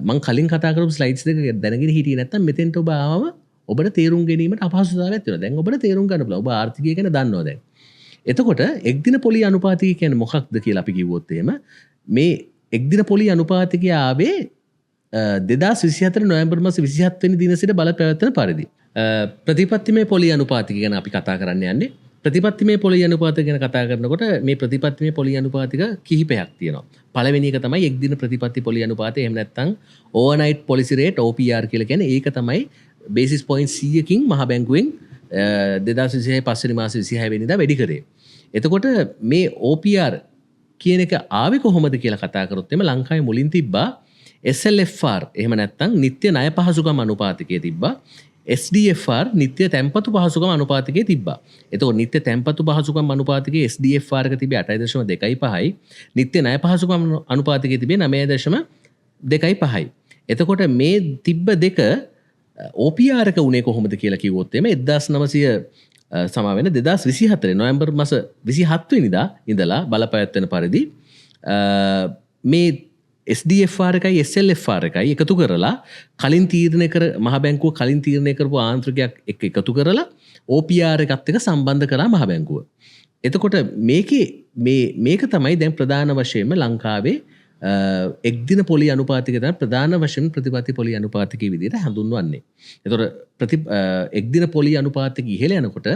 මං කලින් කතා කරපු ස්ලයිඩ්ස් දෙක දැනගෙන හිටියේ නැත්නම් මෙතෙන්ට ඔබ ආවම ඔබට තේරුම් ගැනීමට අපහසුතාවයක් තියෙනවා. දැන් ඔබට තේරුම් ගන්න පුළුවන්. ඔබ ආර්ථිකය ගැන දන්නවා දැන්. එතකොට එක්දින පොලි අනුපාතිකය කියන්නේ මොකක්ද කියලා අපි කිව්වොත් එහෙම මේ එක්දින පොලි අනුපාතිකය ආවේ 2024 නොවැම්බර් මාස 27 වෙනි දින සිට බලපැවැත්වෙන පරිදි. ප්‍රතිපත්තිමය පොලි අනුපාතිකය ගැන අපි කතා කරන්න යන්නේ. ප්‍රතිපත්තිමය පොලි අනුපාතික ගැන කතා කරනකොට මේ ප්‍රතිපත්තිමය පොලි අනුපාතික කිහිපයක් තියෙනවා. පළවෙනි එක තමයි එක්දින ප්‍රතිපත්ති පොලි අනුපාතය. එහෙම නැත්නම් ඕවර්නයිට් පොලිසි රේට් OPR කියලා කියන්නේ. ඒක තමයි බේසිස් පොයින්ට් 100කින් මහ බැංකුවෙන් 2026 පස්වෙනි මාසේ 26 වෙනිදා වැඩි කරේ. එතකොට මේ OPR කියන එක ආවේ කොහොමද කියලා කතා කරොත් එimhe ලංකාවේ මුලින් තිබ්බා SLFR එහෙම නැත්නම් නිත්‍ය ණය පහසුකම් අනුපාතිකය තිබ්බා. SDFR නිත්‍ය තැන්පතු පහසුකම් අනුපාතිකය තිබ්බා. එතකොට නිත්‍ය තැන්පතු පහසුකම් අනුපාතිකයේ SDFR එක තිබේ 8.25යි. නිත්‍ය ණය පහසුකම් අනුපාතිකයේ තිබේ 9.25යි. එතකොට මේ තිබ්බ දෙක OPR එක උනේ කොහොමද කියලා කිව්වොත් එimhe 1900 සමා වෙන 2024 නොවැම්බර් මාස 27 වෙනිදා ඉඳලා බලපෑත්වෙන පරිදි මේ SDFR එකයි SLFR එකයි එකතු කරලා කලින් තීරණය කර මහ බැංකුව කලින් තීරණය කරපු ආන්ත්‍රිකයක් එක්ක එකතු කරලා OPR එකත් එක්ක සම්බන්ධ කරා මහ බැංකුව. එතකොට මේක තමයි දැන් ප්‍රධාන වශයෙන්ම ලංකාවේ එක්දින පොලි අනුපාතිකය තමයි ප්‍රධාන වශයෙන් ප්‍රතිපත්ති පොලි අනුපාතිකය විදිහට හඳුන්වන්නේ. එතකොට එක්දින පොලි අනුපාතික ඉහළ යනකොට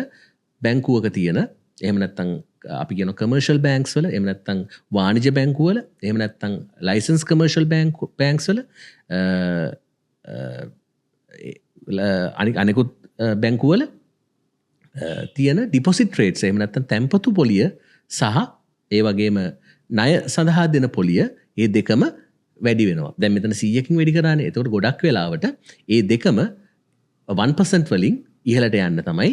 බැංකුවක තියෙන එහෙම නැත්නම් අපි කියන කමර්ෂල් බැංක්ස් වල එහෙම නැත්නම් වාණිජ බැංකු වල එහෙම නැත්නම් ලයිසන්ස් කමර්ෂල් බැංක්ස් වල අනිකුත් බැංකු වල තියෙන ඩිපොසිට් රේට්ස් එහෙම නැත්නම් තැන්පතු පොලිය සහ ඒ වගේම ණය සඳහා දෙන පොලිය ඒ දෙකම වැඩි වෙනවා. දැන් මෙතන 100කින් වැඩි කරානේ. එතකොට ගොඩක් වෙලාවට ඒ දෙකම 1% වලින් ඉහළට යන්න තමයි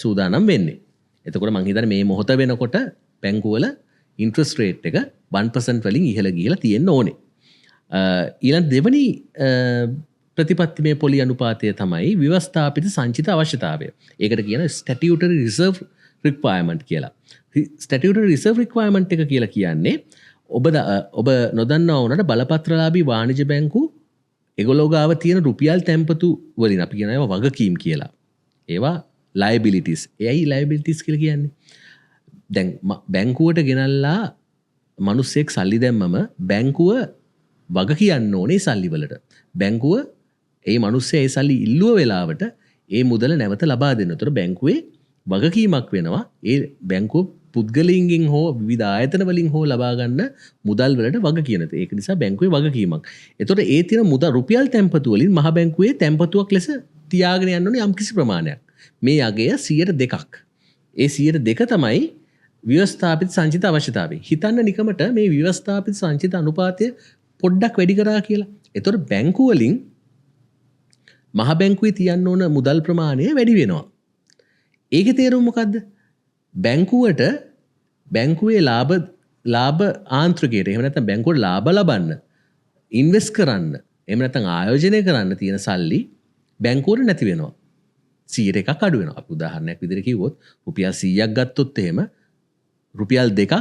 සූදානම් වෙන්නේ. එතකොට මං හිතන්නේ මේ මොහොත වෙනකොට බැංකු වල ඉන්ට්‍රස්ට් රේට් එක 1% වලින් ඉහළ ගිහලා තියෙන්න ඕනේ. ඊළඟ දෙවනි ප්‍රතිපත්තිමය පොලි අනුපාතය තමයි ව්‍යවස්ථාපිත සංචිත අවශ්‍යතාවය. ඒකට කියන ස්ටැටියුටරි රිසර්ව් රික්වයර්මන්ට් කියලා. ස්ටැටියුටරි රිසර්ව් රික්වයර්මන්ට් එක කියලා කියන්නේ ඔබ නොදන්නා වුණාට බලපත්‍රලාභී වාණිජ බැංකු ඒගොල්ලෝ ගාව තියෙන රුපියල් තැන්පතු වලින් අපි කියන ඒවා වගකීම් කියලා. ඒවා liabilities. එයි liabilities කියලා කියන්නේ. දැන් බැංකුවට ගෙනල්ලා මිනිස්සෙක් සල්ලි දැම්මම බැංකුව වග කියන්න ඕනේ සල්ලි වලට. බැංකුව ඒ මිනිස්සේ ඒ සල්ලි ඉල්ලුව වෙලාවට ඒ මුදල නැවත ලබා දෙන්න. උතර බැංකුවේ වගකීමක් වෙනවා. ඒ බැංකුව පුද්ගලයින්ගෙන් හෝ විවිධ ආයතන වලින් හෝ ලබා ගන්න මුදල් වලට වග කියනත. ඒක නිසා බැංකුවේ වගකීමක්. එතකොට ඒ තියෙන මුදල් රුපියල් තැන්පතු වලින් මහ බැංකුවේ තැන්පතුවක් ලෙස තියාගෙන යන්න ඕනේ යම්කිසි ප්‍රමාණයක්. මේ අගය 102ක්. ඒ 102 තමයි ව්‍යවස්ථාපිත සංචිත අවශ්‍යතාවය. හිතන්න නිකමට මේ ව්‍යවස්ථාපිත සංචිත අනුපාතය පොඩ්ඩක් වැඩි කරා කියලා. එතකොට බැංකු වලින් මහ බැංකුවේ තියන්න ඕන මුදල් ප්‍රමාණය වැඩි වෙනවා. ඒකේ තේරුම මොකද්ද? බැංකුවට බැංකුවේ ලාභ ආන්ත්‍රිකයට එහෙම නැත්නම් බැංකුවට ලාභ ලබන්න ඉන්වෙස්ට් කරන්න එහෙම නැත්නම් ආයෝජනය කරන්න තියෙන සල්ලි බැංකුවට නැති වෙනවා. 100ක් අඩු වෙනවා. අපි උදාහරණයක් විදිහට කිව්වොත් රුපියල් 100ක් ගත්තොත් එහෙම රුපියල් 2ක්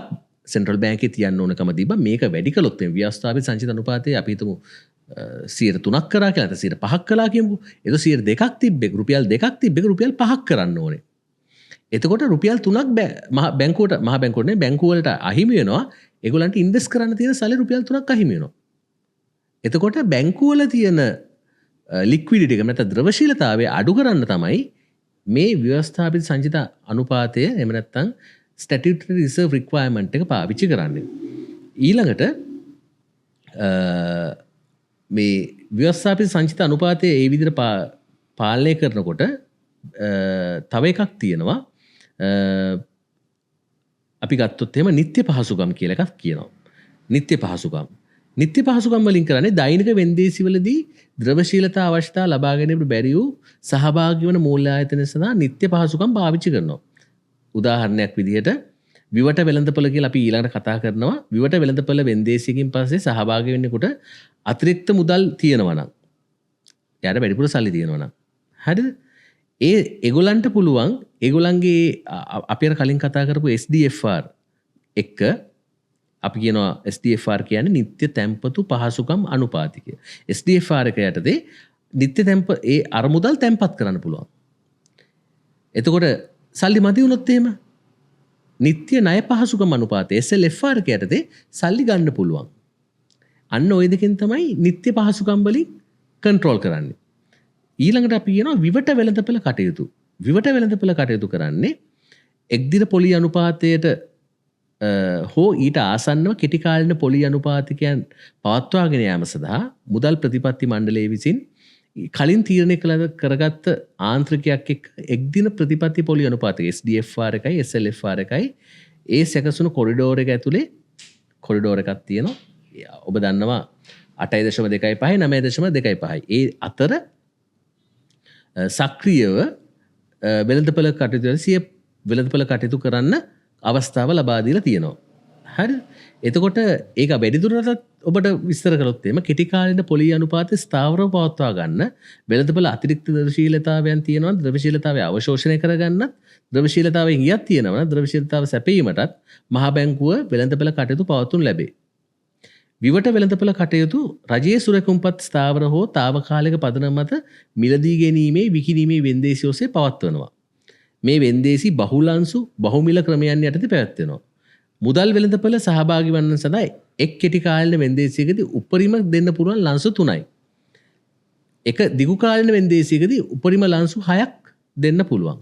සෙන්ට්‍රල් බැංකේ තියන්න ඕනකම තිබ්බා. මේක වැඩි කළොත් මේ ව්‍යවස්ථාපිත සංචිත අනුපාතය අපි හිතමු 3ක් කරා කියලා. නැත්නම් 5ක් කළා කියමුකෝ. ඒක 2ක් තිබ්බේ රුපියල් 2ක් තිබ්බේ රුපියල් 5ක් කරන්න ඕනේ. එතකොට රුපියල් 3ක් මහ බැංකුවට බැංකු වලට අහිමි වෙනවා. ඒගොල්ලන්ට ඉන්වෙස්ට් කරන්න තියෙන සල්ලි රුපියල් 3ක් අහිමි වෙනවා. එතකොට බැංකු වල තියෙන ලික්විඩිටි එක නැත්නම් ද්‍රවශීලතාවය අඩු කරන්න තමයි මේ ව්‍යවස්ථාපිත සංචිත අනුපාතය එහෙම නැත්නම් statutory reserve requirement එක පාවිච්චි කරන්නේ. ඊළඟට මේ ව්‍යවස්ථාපිත සංචිත අනුපාතය ඒ විදිහට පාලනය කරනකොට තව එකක් තියෙනවා. අපි ගත්තොත් එහෙම නිත්‍ය පහසුකම් කියලා එකක් කියනවා. නිත්‍ය පහසුකම් වලින් කරන්නේ දෛනික වෙන්දේසි වලදී ද්‍රවශීලතා අවශ්‍යතා ලබා ගැනීමට බැරි වූ සහභාගී වන මූල්‍ය ආයතන සඳහා නිත්‍ය පහසුකම් පාවිච්චි කරනවා. උදාහරණයක් විදිහට විවට වෙළඳපොළ කියලා අපි ඊළඟට කතා කරනවා. විවට වෙළඳපොළ වෙන්දේසියකින් පස්සේ සහභාගී වෙන්නෙකුට අතිරික්ත මුදල් තියෙනවා නම් එයාට වැඩිපුර සල්ලි තියෙනවා නම් හරිද? ඒගොල්ලන්ට පුළුවන් ඒගොල්ලන්ගේ අපි අර කලින් කතා කරපු SDFR එක අපි කියනවා SDFR කියන්නේ නිත්‍ය තැන්පතු පහසුකම් අනුපාතිකය. SDFR එක යටතේ නිත්‍ය ඒ අරමුදල් තැන්පත් කරන්න පුළුවන්. එතකොට සල්ලි මදි වුණොත් එහෙම නිත්‍ය ණය පහසුකම් අනුපාතය SLFR එක යටතේ සල්ලි ගන්න පුළුවන්. අන්න ওই දෙකෙන් තමයි නිත්‍ය පහසුකම් වලින් කන්ට්‍රෝල් කරන්නේ. ඊළඟට අපි කියනවා විවට වෙළඳපොළ කටයුතු. විවට වෙළඳපොළ කටයුතු කරන්නේ එක්දින පොලි අනුපාතයට හෝ ඊට ආසන්නව කෙටි කාලින පොලි අනුපාතිකයන් පවත්වාගෙන යාම සඳහා මුදල් ප්‍රතිපත්ති මණ්ඩලය විසින් කලින් තීරණය කරගත්ත ආන්ත්‍රිකයක් එක්ක එක්දින ප්‍රතිපත්ති පොලි අනුපාතික SDFR එකයි SLFR එකයි ඒ සැකසුණු කොරිඩෝර එක ඇතුලේ කොරිඩෝර එකක් තියෙනවා. ඔබ දන්නවා 8.25 9.25. ඒ අතර සක්‍රියව වෙළඳපොළ කටයුතු කරන්න අවස්ථාව ලබා දීලා තියෙනවා. හරි? එතකොට ඒක වැඩිදුරටත් ඔබට විස්තර කළොත් එimhe කෙටි කාලින පොලි අනුපාතය ස්ථාවරව පවත්වා ගන්න වෙළඳපොළ අතිරික්ත ද්‍රවශීලතාවයන් තියෙනවා. ද්‍රවශීලතාවය අවශෝෂණය කරගන්නත් ද්‍රවශීලතාවයෙන් ගියක් තියෙනවා. ද්‍රවශීලතාව සැපීමටත් මහ බැංකුව වෙළඳපොළ කටයුතු පවත්වනු ලැබේ. විවට වෙළඳපොළ කටයුතු රජයේ සුරකුම්පත් ස්ථාවර හෝ తాවකාලික පදනම මත මිලදී ගැනීමේ විකිණීමේ වෙන්දේසි ඔස්සේ පවත්වනවා. මේ වෙන්දේසි බහුලංශු බහුමිල ක්‍රමයන් යටතේ පැවැත්වෙනවා. මුදල් වෙළඳපොළ සහභාගී වන්නන් සඳහා එක් කෙටි කාලින වෙන්දේසියකදී උපරිම දෙන්න පුළුවන් ලංසු 3යි. එක දිගු කාලින වෙන්දේසියකදී උපරිම ලංසු 6ක් දෙන්න පුළුවන්.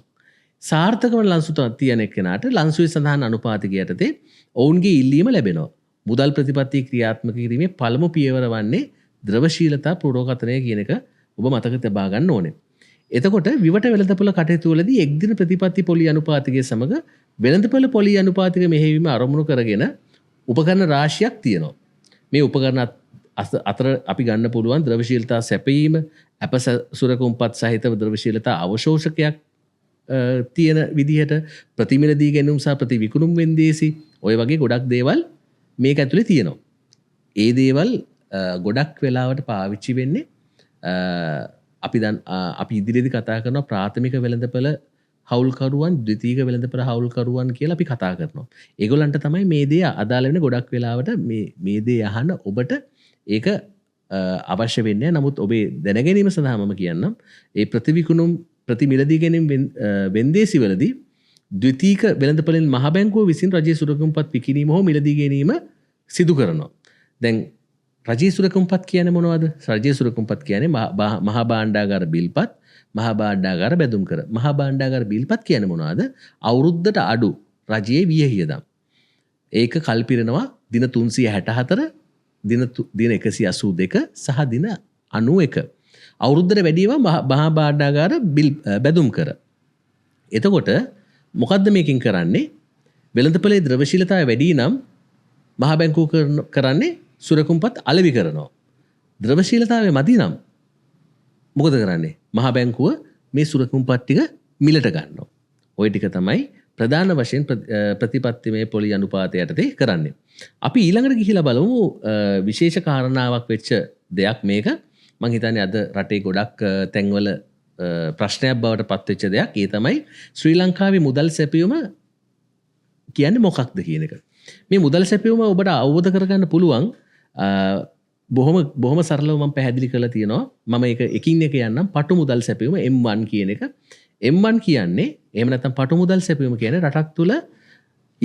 සාර්ථක වන ලංසු තියෙන එක්කෙනාට ලංසුවේ සඳහන් අනුපාතික යටතේ ඔවුන්ගේ ඉල්ලීම ලැබෙනවා. මුදල් ප්‍රතිපත්ති ක්‍රියාත්මක කිරීමේ පළමු පියවර වන්නේ ද්‍රවශීලතා පුරෝගතනය කියන එක ඔබ මතක තබා ගන්න ඕනේ. එතකොට විවට වෙළඳපොළ කටයුතු වලදී එක්දින ප්‍රතිපත්ති පොලි අනුපාතිකය සමග වෙළඳපොළ පොලි අනුපාතික මෙහෙයවීම අරමුණු කරගෙන උපකරණ රාශියක් තියෙනවා. මේ උපකරණ අතර අපි ගන්න පුළුවන් ද්‍රවශීලතා සැපයීම, අපසුරකුම්පත් සහිතව ද්‍රවශීලතා අවශෝෂකයක් තියෙන විදිහට ප්‍රතිමිලදී ගැනීම සහ ප්‍රතිවිකුණුම් වෙන්දේසි ඔය වගේ ගොඩක් දේවල් මේක ඇතුලේ තියෙනවා. ඒ දේවල් ගොඩක් වෙලාවට පාවිච්චි වෙන්නේ අපි ඉදිරියේදී කතා කරනවා ප්‍රාථමික වෙළඳපොළ හවුල්කරුවන්, ද්විතීයික වෙළඳපොළ හවුල්කරුවන් කියලා අපි කතා කරනවා. ඒගොල්ලන්ට තමයි මේ දේ අදාළ වෙන්නේ. ගොඩක් වෙලාවට මේ දේ අහන ඔබට ඒක අවශ්‍ය වෙන්නේ. නමුත් ඔබේ දැනගැනීම සඳහා මම කියන්නම් ඒ ප්‍රතිවිකුණුම් ප්‍රතිමිලදී ගැනීම වෙන්දේසි වලදී ද්විතීයික වෙළඳපොළෙන් මහ බැංකුව විසින් රජයේ සුරකුම්පත් විකිණීම හෝ මිලදී ගැනීම සිදු කරනවා. දැන් රජයේ සුරකුම්පත් කියන්නේ මොනවද? රජයේ සුරකුම්පත් කියන්නේ මහා භාණ්ඩාගාර බිල්පත්, මහා භාණ්ඩාගාර බැඳුම් කර. මහා භාණ්ඩාගාර බිල්පත් කියන්නේ මොනවද? අවුරුද්දට අඩු රජයේ වියහියදම්. ඒක කල්පිරනවා දින 364, දින 182 සහ දින 91. අවුරුද්දට වැඩිව මහා භාණ්ඩාගාර බැඳුම් කර. එතකොට මොකද්ද මේකෙන් කරන්නේ? වෙළඳපොලේ ද්‍රවශීලතාවය වැඩි නම් මහ බැංකුව කරන්නේ සුරකුම්පත් අලෙවි කරනවා. ද්‍රවශීලතාවය මදි නම් මොකද කරන්නේ? මහ බැංකුව මේ සුරකුම්පත් ටික මිලට ගන්නවා. ওই ටික තමයි ප්‍රධාන වශයෙන් ප්‍රතිපත්තිමය පොලි අනුපාතය යටතේ කරන්නේ. අපි ඊළඟට ගිහිලා බලමු විශේෂ කාරණාවක් වෙච්ච දෙයක් මේක. මං හිතන්නේ අද රටේ ගොඩක් තැන්වල ප්‍රශ්නයක් බවට පත්වෙච්ච දෙයක්. ඒ තමයි ශ්‍රී ලංකාවේ මුදල් සැපයුම කියන්නේ මොකක්ද කියන එක. මේ මුදල් සැපයුම ඔබට අවබෝධ කරගන්න පුළුවන් බොහොම සරලව මම පැහැදිලි කරලා තියෙනවා. මම ඒක එකින් එක යන්නම්. පටු මුදල් සැපයුම M1 කියන එක. M1 කියන්නේ එහෙම නැත්නම් පටු මුදල් සැපයුම කියන්නේ රටක් තුල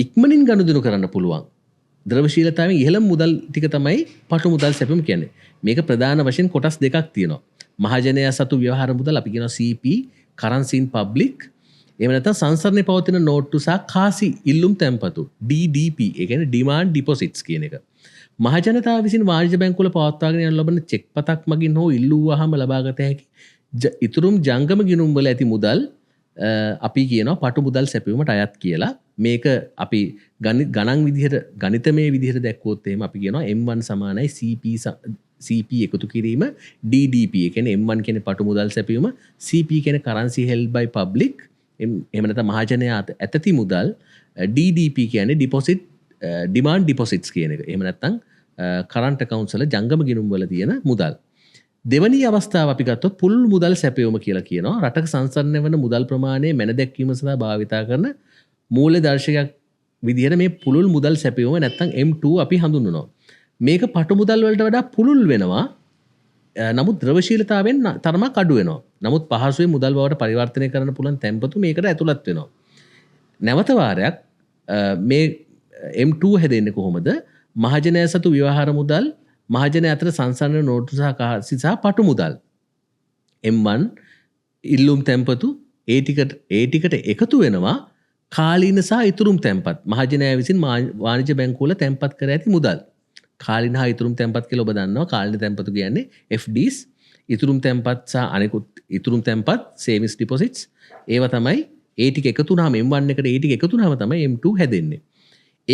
ඉක්මනින් ගනුදෙනු කරන්න පුළුවන් ද්‍රවශීලතාවයෙන් ඉහළම මුදල් ටික තමයි පටු මුදල් සැපයුම කියන්නේ. මේක ප්‍රධාන වශයෙන් කොටස් දෙකක් තියෙනවා. මහජනයා සතු ව්‍යවහාර මුදල් අපි කියනවා CP, currency in public. එහෙම නැත්නම් සංසරණේ පවතින නෝට්ටු සහ කාසි ඉල්ලුම් තැන්පතු DDP. ඒ කියන්නේ demand deposits කියන එක. මහජනතාව විසින් වාණිජ බැංකුවල පවත්වාගෙන යන ලබන චෙක් පතක් මගින් හෝ ඉල්ලුවාම ලබාගත හැකි ඉතුරුම් ජංගම ගිණුම් වල ඇති මුදල් අපි කියනවා පටු මුදල් සැපයුමට අයත් කියලා. මේක අපි ගණන් විදිහට ගණිතමය විදිහට දැක්වුවොත් එහෙම අපි කියනවා M1 සමානයි CP එකතු කිරීම DDP. ඒ කියන්නේ M1 කියන්නේ පටු මුදල් සැපයුම, CP කියන්නේ currency held by public. එහෙම නැත්නම් මහජනයා ඇතති මුදල්, DDP කියන්නේ demand deposits කියන එක. එහෙම නැත්නම් current accounts වල ජංගම ගිණුම් වල තියෙන මුදල්. දෙවැනි අවස්ථාව අපි ගත්තොත් පුළුල් මුදල් සැපයුම කියලා කියනවා. රටක සංසරණය වන මුදල් ප්‍රමාණය මැන දැක්වීම සඳහා භාවිතා කරන මූල්‍ය දර්ශකයක් විදිහට මේ පුළුල් මුදල් සැපයුම නැත්නම් M2 අපි හඳුන්වනවා. මේක පටු මුදල් වලට වඩා පුළුල් වෙනවා. නමුත් ද්‍රවශීලතාවෙන් තරමක් අඩු වෙනවා. නමුත් පහසුවෙන් මුදල් බවට පරිවර්තනය කරන්න පුළුවන් තැන්පතු මේකට ඇතුළත් වෙනවා. නැවත වාරයක් මේ M2 හැදෙන්නේ කොහොමද? මහජනයා සතු ව්‍යවහාර මුදල්, මහජන අතර සංසරණ නෝට්ටු සහ කාසි සහ පටු මුදල් M1 ඉල්ලුම් තැන්පතු ඒ ටිකට එකතු වෙනවා කාලීන සහ ඉතුරුම් තැන්පත්. මහජනයා විසින් වාණිජ බැංකුවල තැන්පත් කර ඇති මුදල්. කාලීන හා ඉතුරුම් තැන්පත් කියලා ඔබ දන්නවා. කාලීන තැන්පතු කියන්නේ FDs, ඉතුරුම් තැන්පත් සහ අනෙකුත් ඉතුරුම් තැන්පත් savings deposits. ඒවා තමයි ඒ ටික එකතු වුනහම M1 එකට ඒ ටික එකතු වුනහම තමයි M2 හැදෙන්නේ.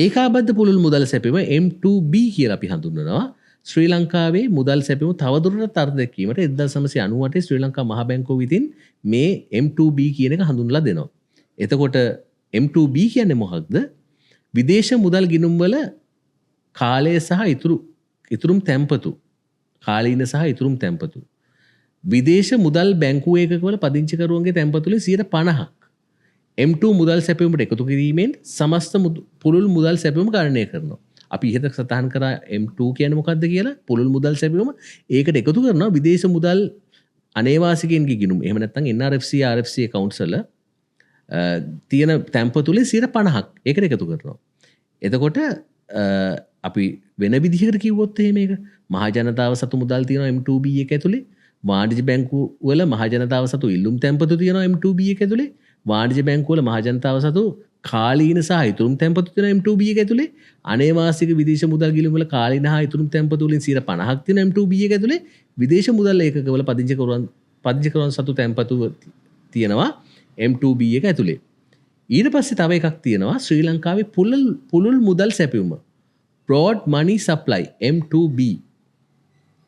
ඒකාබද්ධ පුළුල් මුදල් සැපයුම M2B කියලා අපි හඳුන්වනවා. ශ්‍රී ලංකාවේ මුදල් සැපයුම තවදුරටත් අර්ථ දැක්වීමට 1998 ශ්‍රී ලංකා මහ බැංකුව විසින් මේ M2B කියන එක හඳුන්වලා දෙනවා. එතකොට M2B කියන්නේ මොකක්ද? විදේශ මුදල් ගිණුම් වල කාලය සහ ඉතුරුම් තැන්පතු, කාලීන සහ ඉතුරුම් තැන්පතු. විදේශ මුදල් බැංකුව ඒකකවල පදිංචිකරුවන්ගේ තැන්පතු වලින් 50%ක් M2 මුදල් සැපයුමට එකතු කිරීමෙන් සමස්ත පුළුල් මුදල් සැපයුම ගණනය කරනවා. අපි ඉහත සටහන් කරා M2 කියන්නේ මොකක්ද කියලා. පුළුල් මුදල් සැපයුම ඒකට එකතු කරනවා විදේශ මුදල් අනේවාසිකයන්ගේ ගිණුම්. එහෙම නැත්නම් NRFC RFC accounts වල තියෙන තැන්පතු වලින් 50%ක් ඒකට එකතු කරනවා. එතකොට අපි වෙන විදිහකට කිව්වොත් එහෙම මේක මහ ජනතාව සතු මුදල් තියෙනවා M2B එක ඇතුලේ. වාණිජ බැංකු වල මහ ජනතාව සතු ඉල්ලුම් තැන්පතු තියෙනවා M2B එක ඇතුලේ. වාණිජ බැංකු වල මහ ජනතාව සතු කාලීන සහ ඉතුරුම් තැන්පතු තියෙන M2B එක ඇතුලේ. අනේවාසික විදේශ මුදල් ගිණුම් වල කාලීන හා ඉතුරුම් තැන්පතු වලින් 50%ක් තියෙන M2B එක ඇතුලේ. විදේශ මුදල් ඒකකවල පදිංචිකරුවන් සතු තැන්පතු තියෙනවා M2B එක ඇතුලේ. ඊට පස්සේ තව එකක් තියෙනවා ශ්‍රී ලංකාවේ පුළුල් මුදල් සැපයුම. broad money supply M2B.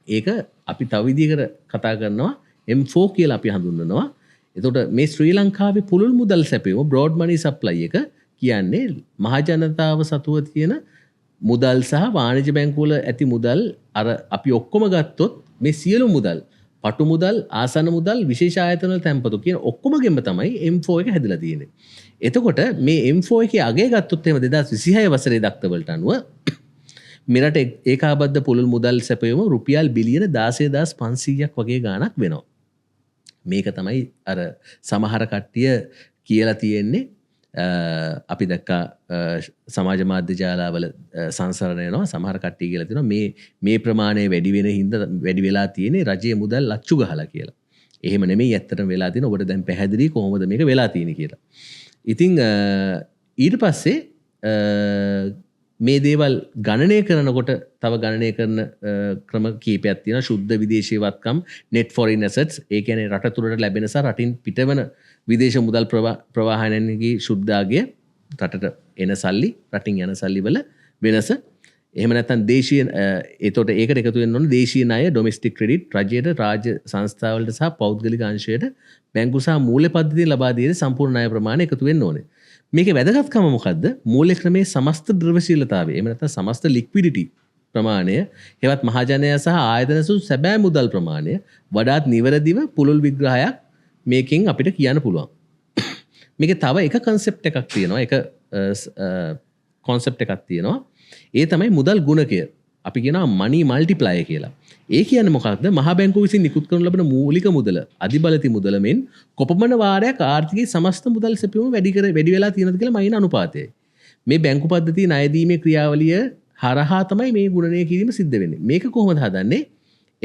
ඒක අපි තව විදිහකට කතා කරනවා M4 කියලා අපි හඳුන්වනවා. එතකොට මේ ශ්‍රී ලංකාවේ පුළුල් මුදල් සැපයුම broad money supply එක කියන්නේ මහ ජනතාව සතුව තියෙන මුදල් සහ වාණිජ බැංකුවල ඇති මුදල් අර අපි ඔක්කොම ගත්තොත් මේ සියලු මුදල් පටු මුදල් ආසන මුදල් විශේෂ ආයතන වල තැන්පතු කියන ඔක්කොම ගෙම්ම තමයි M4 එක හැදලා තියෙන්නේ. එතකොට මේ M4 එකේ අගය ගත්තොත් එහෙම 2026 වසරේ දක්වලට අනුව මෙරට ඒකාබද්ධ පුළුල් මුදල් සැපයුම රුපියල් බිලියන 16500ක් වගේ ගාණක් වෙනවා. මේක තමයි අර සමහර කට්ටිය කියලා තියෙන්නේ අපි දැක්කා සමාජ මාධ්‍ය ජාලාවල සංසරණ වෙනවා. සමහර කට්ටිය කියලා තියෙනවා මේ ප්‍රමාණය වැඩි වෙන හින්දා වැඩි වෙලා තියෙන්නේ රජයේ මුදල් ලච්චු ගහලා කියලා. එහෙම නෙමෙයි ඇත්තටම වෙලා තියෙන. ඔබට දැන් පැහැදිලි කොහොමද මේක වෙලා තියෙන්නේ කියලා. ඉතින් ඊට පස්සේ මේ දේවල් ගණනය කරනකොට තව ගණනය කරන ක්‍රම කීපයක් තියෙනවා. ශුද්ධ විදේශීය වත්කම් net foreign assets. ඒ කියන්නේ රට තුළට ලැබෙන සහ රටින් පිටවන විදේශ මුදල් ප්‍රවාහනයන්ගේ ශුද්ධාගය. රටට එන සල්ලි රටින් යන සල්ලි වල වෙනස. එහෙම නැත්නම් දේශීය ඒතකොට ඒකට එකතු වෙන්න ඕනේ දේශීය ණය ඩොමෙස්ටික් ක්‍රෙඩිට් රජයට රාජ්‍ය සංස්ථාවලට සහ පෞද්ගලික අංශයට බැංකු සහ මූල්‍ය පද්ධතිය ලබා දී සම්පූර්ණ ණය ප්‍රමාණය එකතු වෙන්න ඕනේ. මේකේ වැදගත්කම මොකද්ද? මූල්‍ය ක්‍රමයේ සමස්ත ද්‍රව්‍යශීලතාවය එහෙම නැත්නම් සමස්ත ලික්විඩිටි ප්‍රමාණය හෙවත් මහජනයා සහ ආයතන සු සැබෑ මුදල් ප්‍රමාණය වඩාත් නිවැරදිව පුළුල් විග්‍රහයක් මේකෙන් අපිට කියන්න පුළුවන්. මේකේ තව එක කන්සෙප්ට් එකක් තියෙනවා. එක කොන්සෙප්ට් එකක් තියෙනවා. ඒ තමයි මුදල් ගුණකය. අපි කියනවා මනි මල්ටිප්ලයර් කියලා. ඒ කියන්නේ මොකක්ද? මහා බැංකුව විසින් නිකුත් කරනු ලබන මූලික මුදල අධිබලති මුදල මෙන් කොපමණ වාරයක් ආර්ථිකයේ සමස්ත මුදල් සැපයුම වැඩි වෙලා තියෙනවද කියලා මයින් අනුපාතයයි. මේ බැංකු පද්ධතිය ණය දීමේ ක්‍රියාවලිය හරහා තමයි මේ ගුණනය කිරීම සිද්ධ වෙන්නේ. මේක කොහොමද හදන්නේ?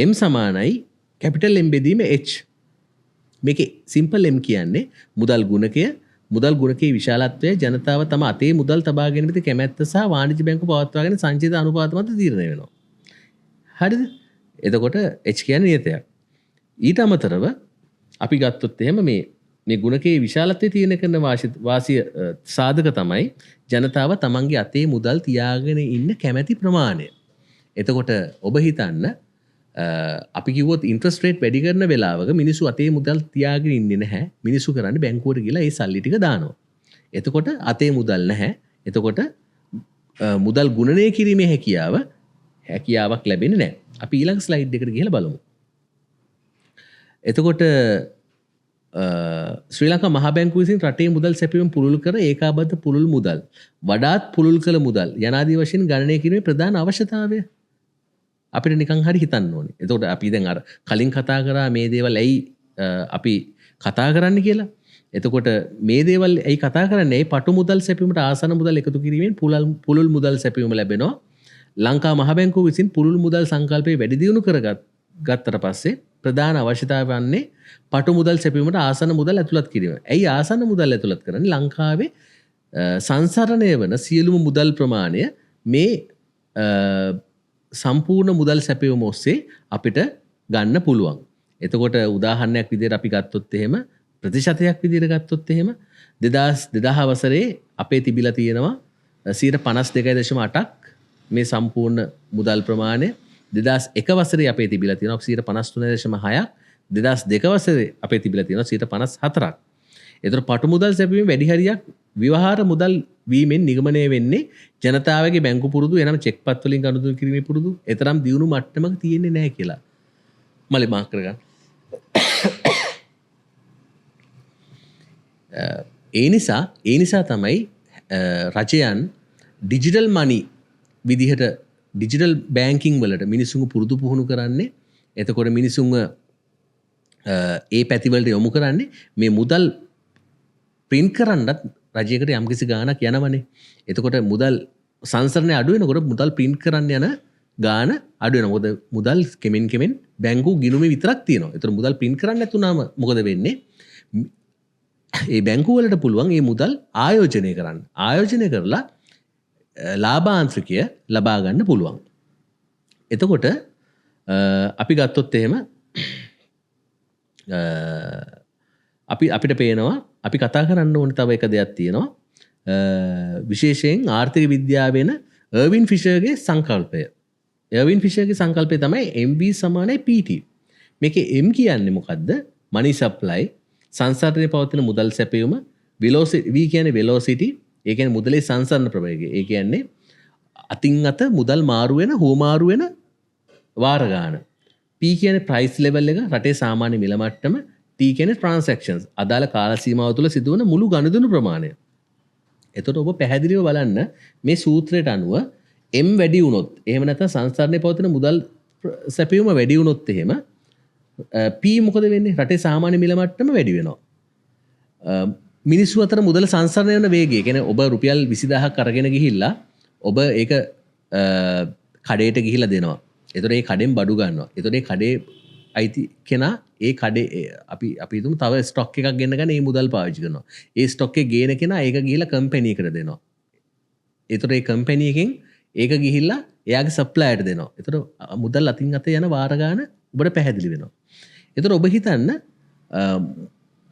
M සමානයි කැපිටල් M බෙදීම H. මේකේ සිම්පල් M කියන්නේ මුදල් ගුණකය. මුදල් ගුණකයේ විශාලත්වය ජනතාව තම අතේ මුදල් තබා ගැනීමේ කැමැත්ත සහ වාණිජ්‍ය බැංකු පවත්වාගෙන සංචිත අනුපාත මත තීරණය වෙනවා. හරිද? එතකොට H කියන්නේ නියතයක්. ඊට අමතරව අපි ගත්තොත් එහෙම මේ ගුණකයේ විශාලත්වයේ තියෙන කරන වාසිය සාධක තමයි ජනතාව තමන්ගේ අතේ මුදල් තියාගෙන ඉන්න කැමැති ප්‍රමාණය. එතකොට ඔබ හිතන්න අපි කිව්වොත් ඉන්ට්‍රස්ට් රේට් වැඩි කරන වෙලාවක මිනිස්සු අතේ මුදල් තියාගෙන ඉන්නේ නැහැ. මිනිස්සු කරන්නේ බැංකුවට ගිහලා ඒ සල්ලි ටික දානවා. එතකොට අතේ මුදල් නැහැ. එතකොට මුදල් ගුණනය කිරීමේ හැකියාවක් ලැබෙන්නේ නැහැ. අපි ඊළඟ ස්ලයිඩ් එකට ගිහලා බලමු. එතකොට ශ්‍රී ලංකා මහා බැංකුව විසින් රටේ මුදල් සැපයීම පුළුල් කර ඒකාබද්ධ පුළුල් මුදල් වඩාත් පුළුල් කළ මුදල් යනාදී වශයෙන් ගණනය කිරීමේ ප්‍රධාන අවශ්‍යතාවය අපිට නිකන් හරි හිතන්න ඕනේ. එතකොට අපි දැන් අර කලින් කතා කරා මේ දේවල් ඇයි අපි කතා කරන්න කියලා. එතකොට මේ දේවල් ඇයි කතා කරන්නේ? ඇයි පටු මුදල් සැපයීමට ආසන මුදල් එකතු කිරීමෙන් පුළුල් මුදල් සැපයීම ලැබෙනවා. ලංකා මහ බැංකුව විසින් පුළුල් මුදල් සංකල්පය වැඩි දියුණු කරගත්තට පස්සේ ප්‍රධාන අවශ්‍යතාවය වන්නේ පටු මුදල් සැපයීමට ආසන මුදල් ඇතුළත් කිරීම. ඇයි ආසන මුදල් ඇතුළත් කරන්නේ? ලංකාවේ සංසරණය වන සියලුම මුදල් ප්‍රමාණය මේ සම්පූර්ණ මුදල් සැපයීම ඔස්සේ අපිට ගන්න පුළුවන්. එතකොට උදාහරණයක් විදිහට අපි ගත්තොත් එහෙම ප්‍රතිශතයක් විදිහට ගත්තොත් එහෙම 2000 වසරේ අපේ තිබිලා තියෙනවා 52.8ක් මේ සම්පූර්ණ මුදල් ප්‍රමාණය. 2001 වසරේ අපේ තිබිලා තියෙනවා 53.6ක්. 2002 වසරේ අපේ තිබිලා තියෙනවා 54ක්. එතකොට පටු මුදල් සැපයීම වැඩි හරියක් විවහාර මුදල් වීමෙන් නිගමනය වෙන්නේ ජනතාවගේ බැංකු පුරුදු එනම් චෙක්පත් වලින් ගනුදෙනු කිරීමේ පුරුදු එතරම් දියුණු මට්ටමක තියෙන්නේ නැහැ කියලා. මලේ මාක් කරගන්න. ඒ නිසා තමයි රජයන් ඩිජිටල් මනි විදිහට ඩිජිටල් බැංකින් වලට මිනිසුන්ව පුරුදු පුහුණු කරන්නේ. එතකොට මිනිසුන්ව ඒ පැතිවලට යොමු කරන්නේ මේ මුදල් ප්‍රින්ට් කරන්නත් රජයකට යම්කිසි ගාණක් යනවනේ. එතකොට මුදල් සංසරණය අඩු වෙනකොට මුදල් ප්‍රින්ට් කරන්න යන ගාණ අඩු වෙනවා. මොකද මුදල් කෙමෙන් බැංකු ගිණුමේ විතරක් තියෙනවා. ඒතර මුදල් ප්‍රින්ට් කරන්න නැතුනම මොකද වෙන්නේ? ඒ බැංකු වලට පුළුවන් මේ මුදල් ආයෝජනය කරන්න. ආයෝජනය කරලා ලාභාන්ත්‍රිකය ලබා ගන්න පුළුවන්. එතකොට අපි ගත්තොත් එහෙම අපිට පේනවා අපි කතා කරන්න ඕන තව එක දෙයක් තියෙනවා. විශේෂයෙන් ආර්ථික විද්‍යාවෙන එර්වින් ෆිෂර්ගේ සංකල්පය. එර්වින් ෆිෂර්ගේ සංකල්පය තමයි MV සමානයි PT. මේකේ M කියන්නේ මොකද්ද? money supply, සංසරණයේ පවතින මුදල් සැපයීම, velocity V කියන්නේ velocity, ඒ කියන්නේ මුදලේ සංසරණ ප්‍රවේගය. ඒ කියන්නේ අතින් අත මුදල් මාරු වෙන, හුවමාරු වෙන වාර ගාන. P කියන්නේ price level එක, රටේ සාමාන්‍ය මිල මට්ටම. T කියන්නේ transactions, අදාළ කාල සීමාව තුළ සිදුවන මුළු ගනුදෙනු ප්‍රමාණය. එතකොට ඔබ පැහැදිලිව බලන්න මේ සූත්‍රයට අනුව M වැඩි වුණොත්, එහෙම නැත්නම් සංසරණයේ පවතින මුදල් සැපයීම වැඩි වුණොත් එහෙම P මොකද වෙන්නේ? රටේ සාමාන්‍ය මිල මට්ටම වැඩි වෙනවා. මිනිස්සු අතර මුදල සංසරණය වෙන වේගය. කියන්නේ ඔබ රුපියල් 20000ක් අරගෙන ගිහිල්ලා ඔබ ඒක කඩේට ගිහිල්ලා දෙනවා. එතකොට ඒ කඩෙන් බඩු ගන්නවා. එතකොට ඒ කඩේ අයිති කෙනා ඒ කඩේ අපි හිතමු තව ස්ටොක් එකක් ගෙන්න ගන්න ඒ මුදල් පාවිච්චි කරනවා. ඒ ස්ටොක් එක ගේන කෙනා ඒක ගිහිල්ලා කම්පැනි එකට දෙනවා. එතකොට ඒ කම්පැනි එකෙන් ඒක ගිහිල්ලා එයාගේ සප්ලයර්ට දෙනවා. එතකොට මුදල් අතින් අත යන වාර ගාන ඔබට පැහැදිලි වෙනවා. එතකොට ඔබ හිතන්න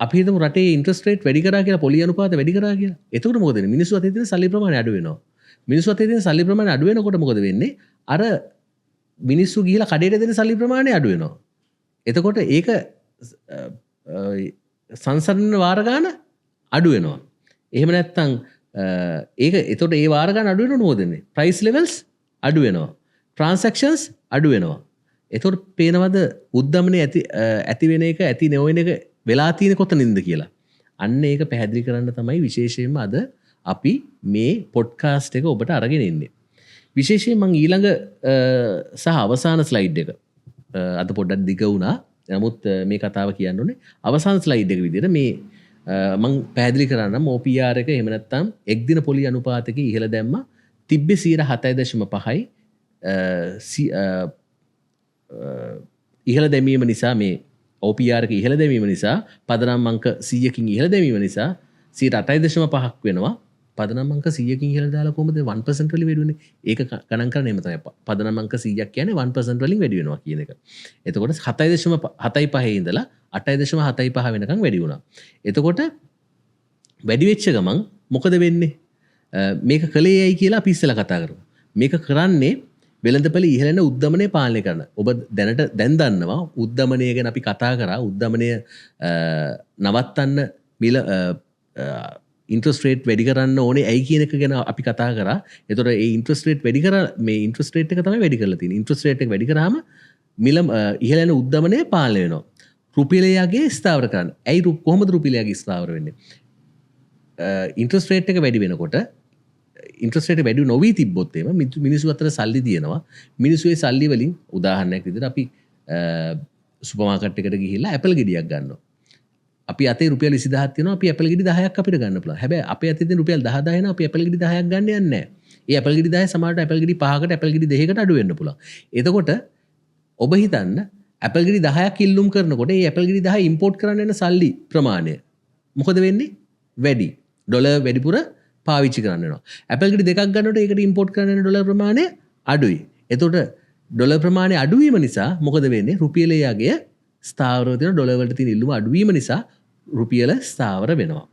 අපි හිතමු රටේ ඉන්ට්‍රස්ට් රේට් වැඩි කරා කියලා පොලි අනුපාත වැඩි කරා කියලා. එතකොට මොකද වෙන්නේ? මිනිස්සු අතේ තියෙන සල්ලි ප්‍රමාණය අඩු වෙනවා. මිනිස්සු අතේ තියෙන සල්ලි ප්‍රමාණය අඩු වෙනකොට මොකද වෙන්නේ? අර මිනිස්සු ගිහිලා කඩේට දෙන සල්ලි ප්‍රමාණය අඩු වෙනවා. එතකොට ඒක සංසරණ වාර ගන්න අඩු වෙනවා. එහෙම නැත්නම් ඒක එතකොට ඒ වාර ගන්න අඩු වෙනවද මොකද වෙන්නේ? ප්‍රයිස් ලෙවල්ස් අඩු වෙනවා. ට්‍රාන්සැක්ෂන්ස් අඩු වෙනවා. එතකොට පේනවද උද්දමනේ ඇති වෙන එක ඇති නොවන එක වෙලා තියෙන කොතනින්ද කියලා. අන්න ඒක පැහැදිලි කරන්න තමයි විශේෂයෙන්ම අද අපි මේ පොඩ්කාස්ට් එක ඔබට අරගෙන ඉන්නේ. විශේෂයෙන් මම ඊළඟ සහ අවසාන ස්ලයිඩ් එක අද පොඩ්ඩක් දිග වුණා. නමුත් මේ කතාව කියන්න ඕනේ අවසාන ස්ලයිඩ් එක විදිහට මේ මම පැහැදිලි කරන්නම් OPR එක එහෙම නැත්නම් එක් දින පොලි අනුපාතක ඉහළ දැම්මා තිබ්බේ 7.5යි ඉහළ දැමීම නිසා මේ OPR එක ඉහළ දැමීම නිසා පදනම් අංක 100කින් ඉහළ දැමීම නිසා 8.5ක් වෙනවා. පදනම් අංක 100කින් ඉහළ දාලා කොහොමද 1% වලින් වැඩි වෙන්නේ? ඒක ගණන් කරන්න එහෙම තමයි. පදනම් අංක 100ක් කියන්නේ 1% වලින් වැඩි වෙනවා කියන එක. එතකොට 7.75 ඉඳලා 8.75 වෙනකන් වැඩි වුණා. එතකොට වැඩි වෙච්ච ගමන් මොකද වෙන්නේ? මේක කළේයයි කියලා අපි ඉස්සෙල්ලා කතා කරමු. මේක කරන්නේ වෙළඳපොළ ඉහළන උද්දමනය පාලනය කරන. ඔබ දැන් දන්නවා උද්දමනය ගැන අපි කතා කරා. උද්දමනය නවත්තන්න මිල ඉන්ට්‍රස්ට් රේට් වැඩි කරන්න ඕනේ ඇයි කියන එක ගැන අපි කතා කරා. එතකොට ඒ ඉන්ට්‍රස්ට් රේට් වැඩි කරා මේ ඉන්ට්‍රස්ට් රේට් එක තමයි වැඩි කරලා තියෙන්නේ. ඉන්ට්‍රස්ට් රේට් එක වැඩි කරාම මිල ඉහළන උද්දමනය පාලනය වෙනවා. රුපියලයාගේ ස්ථාවර කරන්න. ඇයි කොහොමද රුපියලයාගේ ස්ථාවර වෙන්නේ? ඉන්ට්‍රස්ට් රේට් එක වැඩි වෙනකොට ඉන්ට්‍රස්ට් රේට් වැඩි නොවී තිබ්බොත් එම මිනිස්සු අතර සල්ලි තියෙනවා. මිනිස්සු ඒ සල්ලි වලින් උදාහරණයක් විදිහට අපි සුපර් මාකට් එකට ගිහිල්ලා ඇපල් ගෙඩියක් ගන්නවා. අපි අතේ රුපියල් 20000ක් තියෙනවා. අපි ඇපල් ගෙඩි 10ක් අපිට ගන්න පුළුවන්. හැබැයි අපේ අතේ තියෙන රුපියල් 10000 එනවා. අපි ඇපල් ගෙඩි 10ක් ගන්න යන්නේ නැහැ. ඒ ඇපල් ගෙඩි 10 සමහරට ඇපල් ගෙඩි 5කට ඇපල් ගෙඩි 2කට අඩු වෙන්න පුළුවන්. එතකොට ඔබ හිතන්න ඇපල් ගෙඩි 10ක් ඉල්ලුම් කරනකොට ඒ ඇපල් ගෙඩි 10 ඉම්පෝට් කරන්න යන සල්ලි ප්‍රමාණය මොකද වෙන්නේ? වැඩි. ඩොලර් වැඩිපුර පාවිච්චි කරන්න වෙනවා. ඇපල් ගෙඩි දෙකක් ගන්නකොට ඒකට ඉම්පෝට් කරන්න යන ඩොලර් ප්‍රමාණය අඩුයි. එතකොට ඩොලර් ප්‍රමාණය අඩු වීම නිසා මොකද වෙන්නේ? රුපියලයේ ස්ථාවරව තියෙන ඩොලර් වලට තියෙන ඉල්ලුම අඩු වීම නිසා රුපියල ස්ථාවර වෙනවා.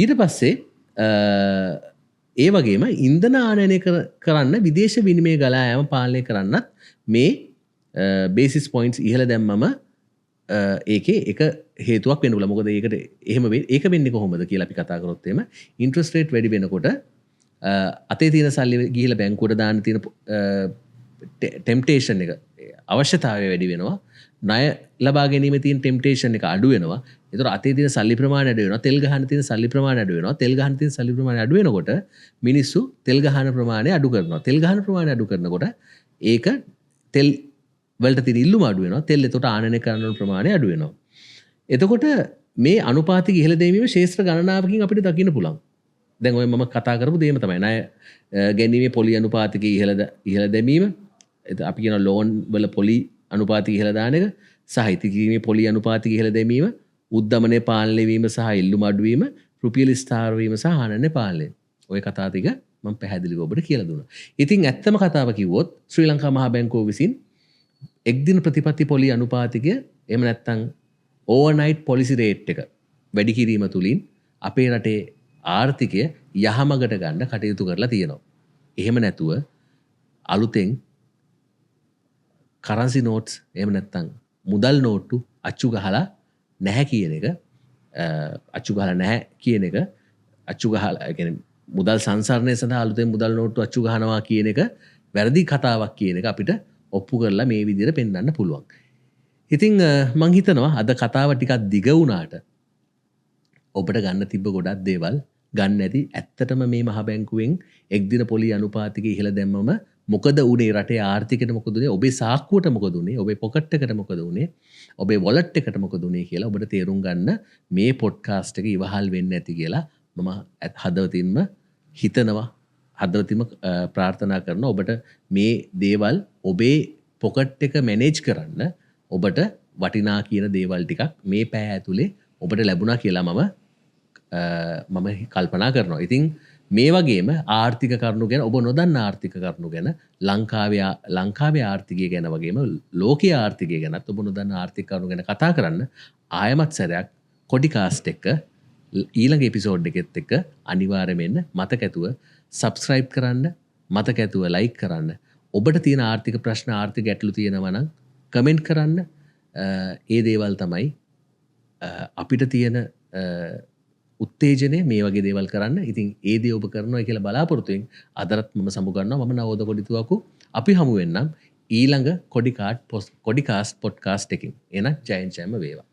ඊට පස්සේ ඒ වගේම ඉන්ධන ආනයනය කරන්න විදේශ විනිමය ගලා යාම පාලනය කරන්නත් මේ බේසිස් පොයින්ට්ස් ඉහළ දැම්මම ඒකේ එක හේතුවක් වෙන්න පුළුවන්. මොකද ඒකට එහෙම ඒක වෙන්නේ කොහොමද කියලා අපි කතා කරොත් එහෙම ඉන්ට්‍රස්ට් රේට් වැඩි වෙනකොට අතේ තියෙන සල්ලි ගිහිල්ලා බැංකුවට දාන්න තියෙන ටෙම්ප්ටේෂන් එක අවශ්‍යතාවය වැඩි වෙනවා. ණය ලබා ගැනීමේ තියෙන ටෙම්ප්ටේෂන් එක අඩු වෙනවා. ඒතර අතේ තියෙන සල්ලි ප්‍රමාණය අඩු වෙනවා. තෙල් ගහන තියෙන සල්ලි ප්‍රමාණය අඩු වෙනවා. තෙල් ගහන තියෙන සල්ලි ප්‍රමාණය අඩු වෙනකොට මිනිස්සු තෙල් ගහන ප්‍රමාණය අඩු කරනවා. තෙල් ගහන ප්‍රමාණය අඩු කරනකොට ඒක තෙල් වලට තියෙන ඉල්ලුම අඩු වෙනවා. තෙල් එතකොට ආනයනය කරන ප්‍රමාණය අඩු වෙනවා. එතකොට මේ අනුපාතික ඉහළ දැමීම ශේෂ්ත්‍ර ගණනාවකින් අපිට දකින්න පුළුවන්. දැන් ඔය මම කතා කරපු දේම තමයි ණය ගැනීමේ පොලි අනුපාතික ඉහළ දැමීම. අපි කියන ලෝන් වල පොලි අනුපාතික ඉහළ දාන එක, සාහිත්‍ය කිරීමේ පොලි අනුපාතික ඉහළ දැමීම, උද්දමනයේ පාලනය වීම සහ ඉල්ලුම අඩු වීම, රුපියල් ස්ථාවර වීම සහ ආනයනයේ පාලනය. ඔය කතා ටික මම පැහැදිලිව ඔබට කියලා දුන්නා. ඉතින් ඇත්තම කතාව කිව්වොත් ශ්‍රී ලංකා මහා බැංකුව විසින් එක්දින ප්‍රතිපත්ති පොලි අනුපාතිකය එහෙම නැත්නම් ඕවර්නයිට් පොලිසි රේට් එක වැඩි කිරීම තුලින් අපේ රටේ ආර්ථිකය යහමගට ගන්න කටයුතු කරලා තියෙනවා. එහෙම නැතුව අලුතෙන් කරන්සි නෝට්ස් එහෙම නැත්නම් මුදල් නෝට්ටු අච්චු ගහලා නැහැ කියන එක අච්චු ගහලා නැහැ කියන එක අච්චු ගහලා කියන්නේ මුදල් සංසරණය සඳහා අලුතෙන් මුදල් නෝට්ටු අච්චු ගහනවා කියන එක වැරදි කතාවක් කියන එක අපිට ඔප්පු කරලා මේ විදිහට පෙන්වන්න පුළුවන්. ඉතින් මං හිතනවා අද කතාව ටිකක් දිග වුණාට ඔබට ගන්න තිබ්බ ගොඩක් දේවල් ගන්න ඇති. ඇත්තටම මේ මහ බැංකුවෙන් එක්දින පොලි අනුපාතික ඉහළ දැම්මම මොකද උනේ? රටේ ආර්ථිකයට මොකද උනේ? ඔබේ සාක්කුවට මොකද උනේ? ඔබේ පොකට් එකට මොකද උනේ? ඔබේ වොලට් එකට මොකද උනේ කියලා ඔබට තේරුම් ගන්න මේ පොඩ්කාස්ට් එක ඉවහල් වෙන්න ඇති කියලා මම හදවතින්ම හිතනවා. හදවතින්ම ප්‍රාර්ථනා කරනවා ඔබට මේ දේවල් ඔබේ පොකට් එක මැනේජ් කරන්න ඔබට වටිනා කියන දේවල් ටිකක් මේ පැය ඇතුලේ ඔබට ලැබුණා කියලා මම කල්පනා කරනවා. ඉතින් මේ වගේම ආර්ථික කරුණු ගැන ඔබ නොදන්න ආර්ථික කරුණු ගැන ලංකාවේ ආර්ථිකය ගැන වගේම ලෝකීය ආර්ථිකය ගැනත් ඔබ නොදන්න ආර්ථික කරුණු ගැන කතා කරන්න ආයමත් සැරයක් කොඩි කාස්ට් එක ඊළඟ එපිසෝඩ් එකෙත් එක්ක අනිවාර්යයෙන්ම එන්න. මතක ඇතුව සබස්ක්‍රයිබ් කරන්න, මතක ඇතුව ලයික් කරන්න. ඔබට තියෙන ආර්ථික ප්‍රශ්න ආර්ථික ගැටලු තියෙනවා නම් කමෙන්ට් කරන්න. ඒ දේවල් තමයි අපිට තියෙන උත්තේජනය මේ වගේ දේවල් කරන්න. ඉතින් ඒ දේ ඔබ කරනවා කියලා බලාපොරොත්තුෙන් අදටත් මම සමුගන්නවා. මම නවෝද කොඩිතුවකු. අපි හමු වෙන්නම් ඊළඟ කොඩිකාස්ට් පොඩ්කාස්ට් එකකින්. එහෙනම් ජයෙන් ජයම වේවා.